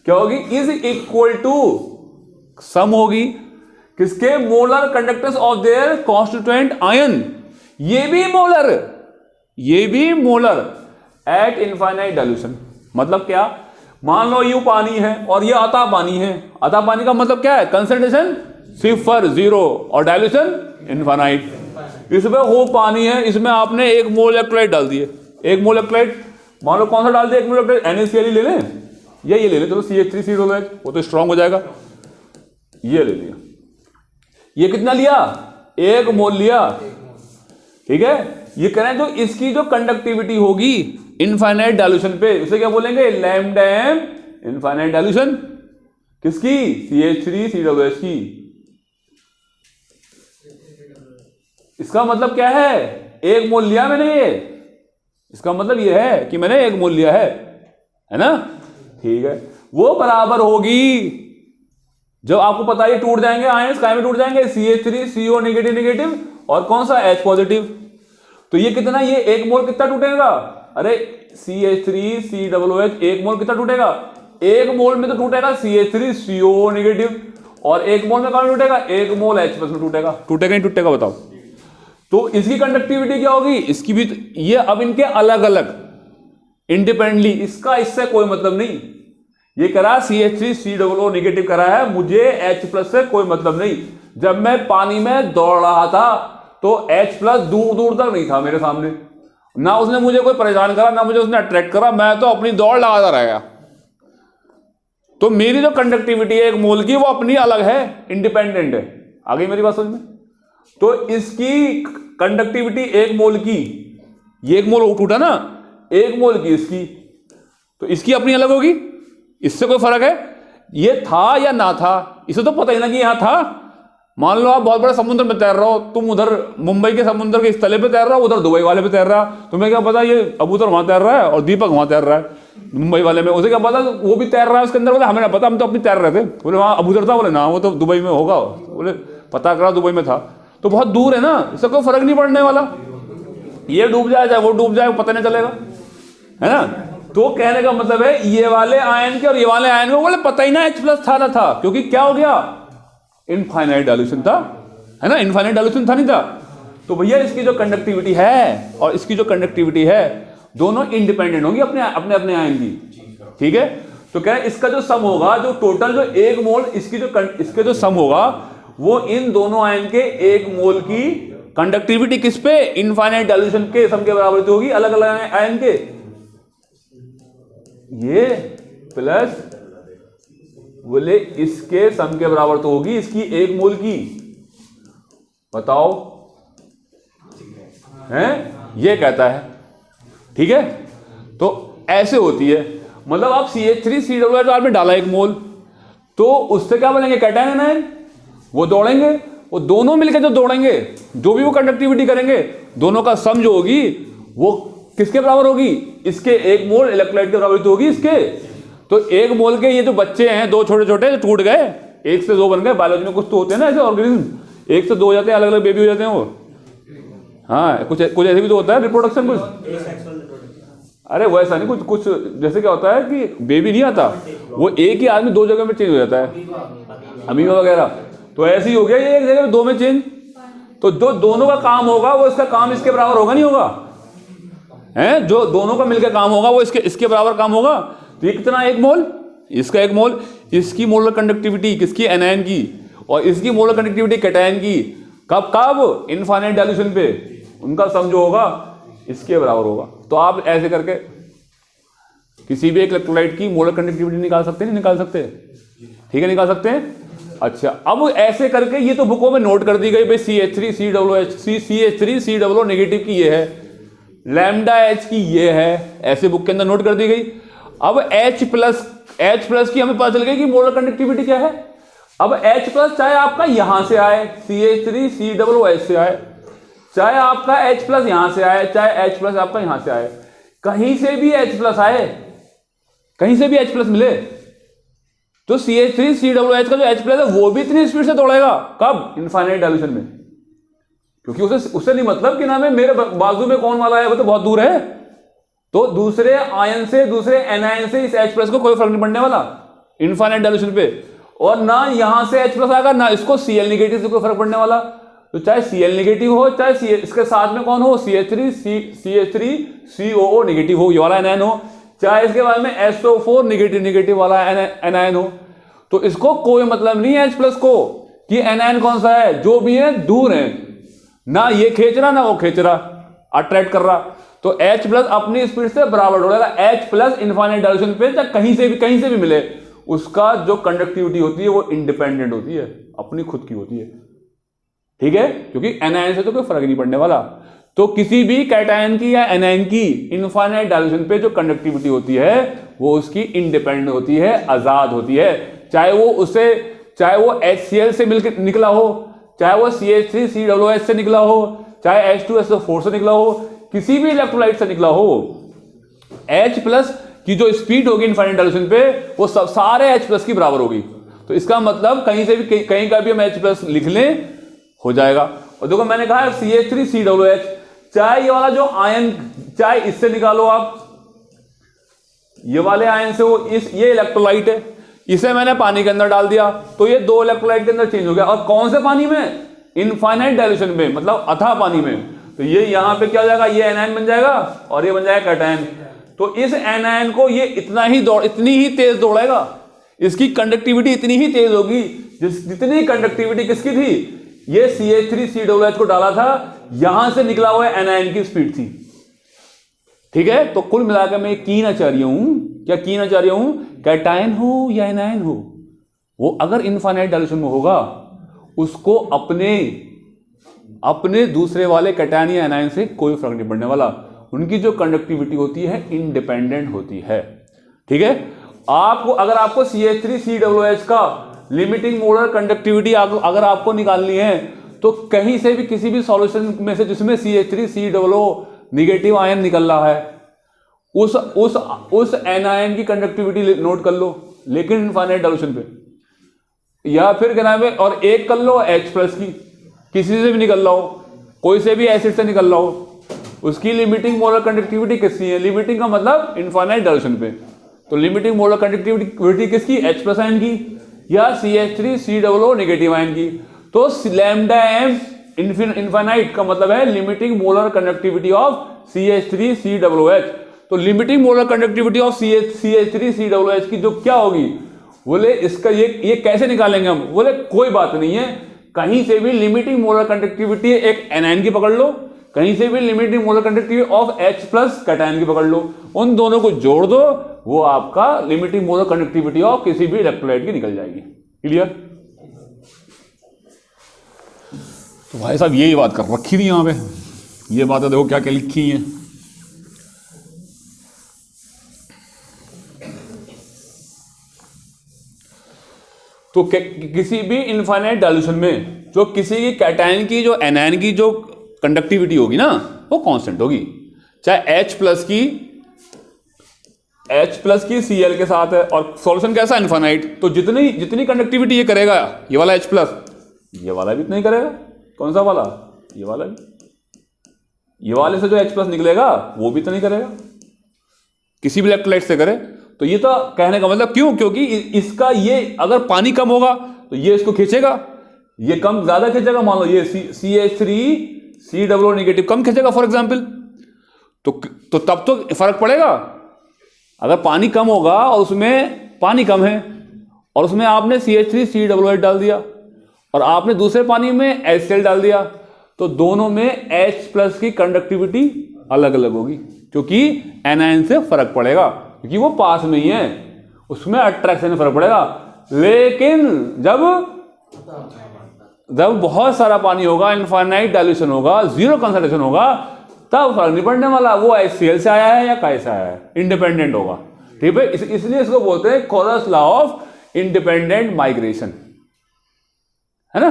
क्या होगी, इज इक्वल टू सम होगी किसके, molar conductance of their constituent ion, ये भी मोलर एट इनफाइनाइट डायल्यूशन। मतलब क्या, मान लो यू पानी है और ये अथाह पानी है, अथाह पानी का मतलब क्या है, कंसंट्रेशन 0 और डायल्यूशन इनफाइनाइट। इसमें वो पानी है, इसमें आपने 1 मोल इलेक्ट्रोलाइट डाल दिए, 1 मोल इलेक्ट्रोलाइट, मान लो कौन सा डाल दिया, 1 मोल NaCl ले लें या ये ले लें, चलो CH3COOH, वो तो स्ट्रांग हो जाएगा। ये ले लिया, ये कितना लिया, 1 मोल लिया, ठीक है। ये कह रहे हैं जो इसकी जो कंडक्टिविटी होगी इनफाइनाइट डाइल्यूशन पे, उसे क्या बोलेंगे, लैम्डा m इनफाइनाइट डाइल्यूशन, किसकी, CH3COOH की। इसका मतलब क्या है, 1 मोल लिया मैंने, ये इसका मतलब ये है कि मैंने 1 मोल लिया है ना, ठीक है। वो बराबर होगी, जब आपको पता है टूट जाएंगे आयंस, काय में टूट जाएंगे, CH3CO नेगेटिव नेगेटिव और कौन सा H पॉजिटिव। तो ये कितना, ये 1 मोल कितना टूटेगा, अरे CH3COOH 1 मोल कितना टूटेगा, 1 मोल में तो टूटेगा CH3CO नेगेटिव, और 1 मोल में कौन टूटेगा, 1 मोल H प्लस में टूटेगा, टूटेगा नहीं टूटेगा बताओ। तो इसकी कंडक्टिविटी क्या होगी, इसकी भी, ये अब इनके अलग अलग इंडिपेंडेंटली, इसका इससे कोई मतलब नहीं। ये करा CH3COO नेगेटिव करा है, मुझे H प्लस से कोई मतलब नहीं। जब मैं पानी में दौड़ रहा था तो H प्लस दूर दूर तक नहीं था मेरे सामने, ना उसने मुझे कोई परेशान करा, ना मुझे उसने अट्रैक्ट करा, मैं तो अपनी दौड़ लगाता रह गया। तो मेरी जो कंडक्टिविटी है 1 मोल की, वो अपनी अलग है, इंडिपेंडेंट है। आ गई मेरी बात समझ में। तो इसकी कंडक्टिविटी 1 मोल की, ये 1 मोल टूटा ना, 1 मोल की इसकी, तो इसकी अपनी अलग होगी, इससे कोई फर्क है, ये था या ना था, इसे तो पता ही ना कि यहां था। मान लो आप बहुत बड़े समुद्र में तैर रहे हो, तुम उधर मुंबई के समुद्र के इस तले पे तैर रहा हो, उधर दुबई वाले पे तैर रहा, तुम्हें क्या पता ये अबूतर वहां तैर रहा है और दीपक वहां तैर रहा है मुंबई वाले में, उसे क्या पता वो भी तैर रहा है उसके अंदर, बोले हमें ना पता, हम तो अपनी तैर रहे थे। बोले वहां अबूतर था, बोले ना वो तो दुबई में होगा, बोले पता करा दुबई में था, तो बहुत दूर है ना, इससे कोई फर्क नहीं पड़ने वाला, ये डूब जाए चाहे वो डूब जाए, पता नहीं चलेगा, है ना। तो कहने का मतलब है ये वाले आयन के और ये वाले आयन को बोले पता ही ना H प्लस था ना था, क्योंकि क्या हो गया, इनफाइनाइट डाइल्यूशन था, है ना, इनफाइनाइट डाइल्यूशन था नहीं था। तो भैया इसकी जो कंडक्टिविटी है और इसकी जो कंडक्टिविटी है दोनों इंडिपेंडेंट होंगी अपने अपने अपने आयन की, ठीक है। तो क्या है, इसका जो सम होगा, जो टोटल जो 1 मोल इसके जो सम होगा, वो इन दोनों आयन के 1 मोल की कंडक्टिविटी किस पे, इनफाइनाइट डाइल्यूशन के सम के बराबर होगी, अलग अलग आयन के, ये प्लस बोले इसके सम के बराबर तो होगी इसकी 1 मोल की, बताओ, हैं, ये कहता है, ठीक है। तो ऐसे होती है, मतलब आप CH3COOH में डाला 1 मोल, तो उससे क्या बनेंगे, कैटायन एनायन, वो दौड़ेंगे, वो दोनों मिलकर जो दौड़ेंगे, जो भी वो कंडक्टिविटी करेंगे, दोनों का सम जो होगी वो किसके बराबर होगी, इसके 1 मोल इलेक्ट्रोलाइट के बराबर तो होगी इसके। तो 1 मोल के ये जो बच्चे हैं, 2 छोटे छोटे जो टूट गए, 1 से 2 बन गए, बायोलॉजी में कुछ तो होते हैं ना ऐसे ऑर्गेनिज्म, 1 से 2 हो जाते हैं, अलग अलग बेबी हो जाते हैं वो, हाँ कुछ ऐसे भी तो होता है रिप्रोडक्शन कुछ, अरे वैसा नहीं, कुछ जैसे क्या होता है कि बेबी नहीं आता, वो एक ही आदमी 2 जगह में चेंज हो जाता है, अमीबा वगैरह, तो ऐसे ही हो गया, ये 1 जगह में 2 में चेंज। तो जो दोनों का काम होगा वो इसका काम इसके बराबर होगा नहीं होगा, है, जो दोनों का मिलकर काम होगा वो इसके बराबर काम होगा। तो ये कितना, 1 मोल, इसका 1 मोल, इसकी मोलर कंडक्टिविटी किसकी, एनायन की, और इसकी मोलर कंडक्टिविटी कैटायन की, कब इनफाइनाइट डाइल्यूशन पे, उनका सम जो होगा इसके बराबर होगा। तो आप ऐसे करके किसी भी एक इलेक्ट्रोलाइट की मोलर कंडक्टिविटी निकाल सकते हैं, नहीं निकाल सकते, ठीक है, निकाल सकते हैं। अच्छा, अब ऐसे करके ये तो बुकों में नोट कर दी गई भाई, CH3COO नेगेटिव की ये है, लैम्डा H की ये है, ऐसे बुक के अंदर नोट कर दी गई। अब H प्लस की हमें पता चल गई कि मोलर कंडक्टिविटी क्या है। अब H प्लस चाहे आपका यहां से आए, CH3COOH से आए, चाहे आपका H प्लस यहां से आए, चाहे H प्लस आपका यहां से आए, कहीं से भी H प्लस आए, कहीं से भी H प्लस मिले, तो CH3COOH का जो H प्लस है वो भी इतनी स्पीड से दौड़ेगा, कब, इनफाइनाइट डाइल्यूशन में, क्योंकि उससे नहीं मतलब कि ना मैं मेरे बाजू में कौन वाला है, वो तो बहुत दूर है, तो दूसरे आयन से, दूसरे एनायन से इस H प्लस को कोई फर्क नहीं पड़ने वाला इनफाइनाइट डाइल्यूशन पे, और ना यहां से H प्लस आएगा, ना इसको Cl नेगेटिव से कोई फर्क पड़ने वाला। तो चाहे Cl नेगेटिव हो, चाहे इसके साथ में कौन हो, CH3COO नेगेटिव हो, ये वाला एनायन हो, चाहे इसके बाद में SO4 नेगेटिव वाला एनायन हो, तो इसको कोई मतलब नहीं है H प्लस को कि एनायन कौन सा है, जो भी है दूर है, ना ये खींच रहा ना वो खींच रहा, अट्रैक्ट कर रहा। तो H प्लस अपनी स्पीड से बराबर दौड़ेगा। H प्लस इनफाइनाइट डायरेक्शन पे चाहे कहीं से भी मिले, उसका जो कंडक्टिविटी होती है वो इंडिपेंडेंट होती है, अपनी खुद की होती है। ठीक है, क्योंकि एनायन से तो कोई फर्क नहीं पड़ने वाला। तो किसी भी कैटायन की या एनायन की इनफाइनाइट डायरेक्शन पे जो कंडक्टिविटी होती है वो उसकी इंडिपेंडेंट होती है, आजाद होती है। चाहे वो HCl से मिलकर निकला हो, चाहे वो CH3COOH से निकला हो, चाहे H2SO4 से निकला हो, किसी भी इलेक्ट्रोलाइट से निकला हो, H प्लस की जो स्पीड होगी इनफाइनाइट डायरेक्शन पे वो सब सारे H प्लस की बराबर होगी। तो इसका मतलब कहीं से भी कहीं का भी हम H प्लस लिख लें हो जाएगा। और देखो मैंने कहा CH3COOH, चाहे ये वाला जो आयन, चाहे इससे निकालो आप, ये वाले आयन से वो ये इलेक्ट्रोलाइट है, इसे मैंने पानी के अंदर डाल दिया तो ये 2 इलेक्ट्रोलाइट के अंदर चेंज हो गया। और कौन से पानी में? इनफाइनाइट डायरेक्शन में, मतलब अथाह पानी में। तो ये यहां पे क्या हो जाएगा, ये एनायन बन जाएगा और ये बन जाएगा कैटायन। तो इस एनायन को ये इतनी ही तेज दौड़ेगा, इसकी कंडक्टिविटी इतनी ही तेज होगी जितनी कंडक्टिविटी किसकी थी, ये CH3COOH को डाला था, यहां से निकला हुआ एनायन की स्पीड थी। ठीक है, तो कुल मिलाकर मैं कहना चाह रही हूं, क्या कहना चाह रही हूं, कैटायन हो या एनायन हो, वो अगर इनफाइनाइट डायरेक्शन में होगा उसको अपने दूसरे वाले कैटायन या एनायन से कोई फर्क नहीं पड़ने वाला। उनकी जो कंडक्टिविटी होती है इंडिपेंडेंट होती है। ठीक है, अगर आपको CH3COOH का लिमिटिंग मोलर कंडक्टिविटी अगर आपको निकालनी है तो कहीं से भी किसी भी सॉल्यूशन में से जिसमें CH3COO निगेटिव आयन निकल रहा है उस एनायन की कंडक्टिविटी नोट कर लो, लेकिन इनफाइनाइट डायरेक्शन पे, या फिर क्या नाम है, और एक कर लो H प्लस की, किसी से भी निकल रहा हो, कोई से भी एसिड से निकल रहा हो, उसकी लिमिटिंग मोलर कंडक्टिविटी किसकी है, लिमिटिंग का मतलब इनफाइनाइट डायरेक्शन पे। तो लिमिटिंग मोलर कंडक्टिविटी किसकी, H प्लस आयन की या CH3COO नेगेटिव आयन की। तो लैम्डा m इनफाइनाइट का मतलब है limiting molar conductivity of CH3COOH। तो limiting molar conductivity of CH3COOH की जो क्या होगी, बोले इसका ये कैसे निकालेंगे हम, बोले कोई बात नहीं है, कहीं से भी लिमिटिंग मोलर कंडक्टिविटी एक एनायन की पकड़ लो, कहीं से भी limiting molar conductivity of H plus cation की पकड़ लो, उन दोनों को जोड़ दो, वो आपका लिमिटिंग मोलर कंडक्टिविटी ऑफ किसी भी इलेक्ट्रोलाइट की निकल जाएगी। क्लियर? तो भाई साहब यही बात कर रखी थी यहां पे, ये बातें देखो क्या क्या लिखी हैं। तो किसी भी इनफाइनाइट डायल्यूशन में जो किसी की कैटायन की जो एनायन की जो कंडक्टिविटी होगी ना वो कांस्टेंट होगी, चाहे H प्लस की Cl के साथ है और सॉल्यूशन कैसा इनफाइनाइट, तो जितनी कंडक्टिविटी ये करेगा, ये वाला H प्लस, ये वाला भी इतना ही करेगा। कौन सा वाला? ये वाला भी, ये वाले से जो H प्लस निकलेगा वो भी इतना ही करेगा, किसी भी इलेक्ट्रोलाइट से करे। तो ये तो कहने का मतलब क्यों, क्योंकि इसका ये अगर पानी कम होगा तो ये इसको खींचेगा, ये कम ज्यादा खींचेगा, मान लो ये CH3COO नेगेटिव कम खींचेगा फॉर एग्जांपल, तो तब तो फर्क पड़ेगा। अगर पानी कम होगा और उसमें पानी कम है और उसमें आपने CH3COOH डाल दिया और आपने दूसरे पानी में HCl डाल दिया, तो दोनों में H प्लस की कंडक्टिविटी अलग अलग होगी, क्योंकि एनायन से फर्क पड़ेगा, क्योंकि वो पास में ही है, उसमें अट्रैक्शन में फर्क पड़ेगा। लेकिन जब बहुत सारा पानी होगा, इनफाइनाइट डाइल्यूशन होगा, जीरो कंसंट्रेशन होगा, तब फर्क नहीं पड़ने वाला वो HCl से आया है या कैसे आया है, इंडिपेंडेंट होगा। ठीक है, इसलिए इसको बोलते हैं Kohlrausch law of independent migration, है ना।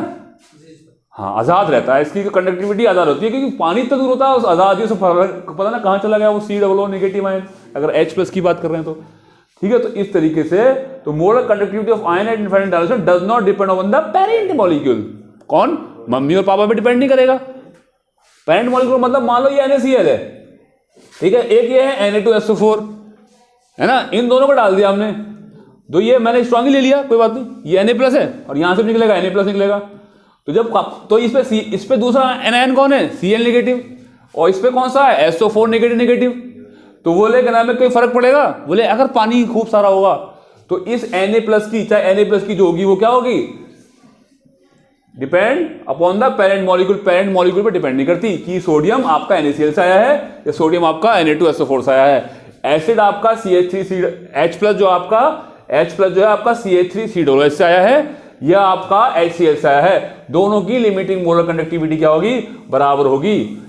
हाँ, आजाद रहता है, इसकी कंडक्टिविटी आजाद होती है, क्योंकि पानी तो दूर होता है, उस आजादी से पता ना कहां चला गया वो COO नेगेटिव आयन, अगर H प्लस की बात कर रहे हैं तो। ठीक है, तो इस तरीके से तो molar conductivity of ion eight infinite direction does not depend on the parent molecule. कौन? मम्मी और पापा पे डिपेंड नहीं करेगा। पेरेंट मॉलिक्यूल मतलब मान लो ये NaCl है, ठीक है, एक ये है Na2SO4, है ना, इन दोनों को डाल दिया हमने, तो ये मैंने स्ट्रॉन्गली ले लिया, कोई बात नहीं, ये Na प्लस है और यहां से निकलेगा Na प्लस निकलेगा। तो जब तो इस पे दूसरा एनायन कौन है? Cl नेगेटिव, और इस पे कौन सा है? SO4 negative. तो बोले कि नाम में कोई फर्क पड़ेगा? बोले अगर पानी खूब सारा होगा तो इस Na प्लस की, चाहे Na प्लस की जो होगी वो क्या होगी, depend upon the parent molecule, parent molecule पर डिपेंड नहीं करती कि सोडियम आपका NaCl से आया है या सोडियम आपका Na2SO4 से आया है। एसिड आपका H+ जो है आपका CH3COOH से आया है या आपका HCl से आया है, दोनों की लिमिटिंग मोलर कंडक्टिविटी क्या होगी, बराबर होगी।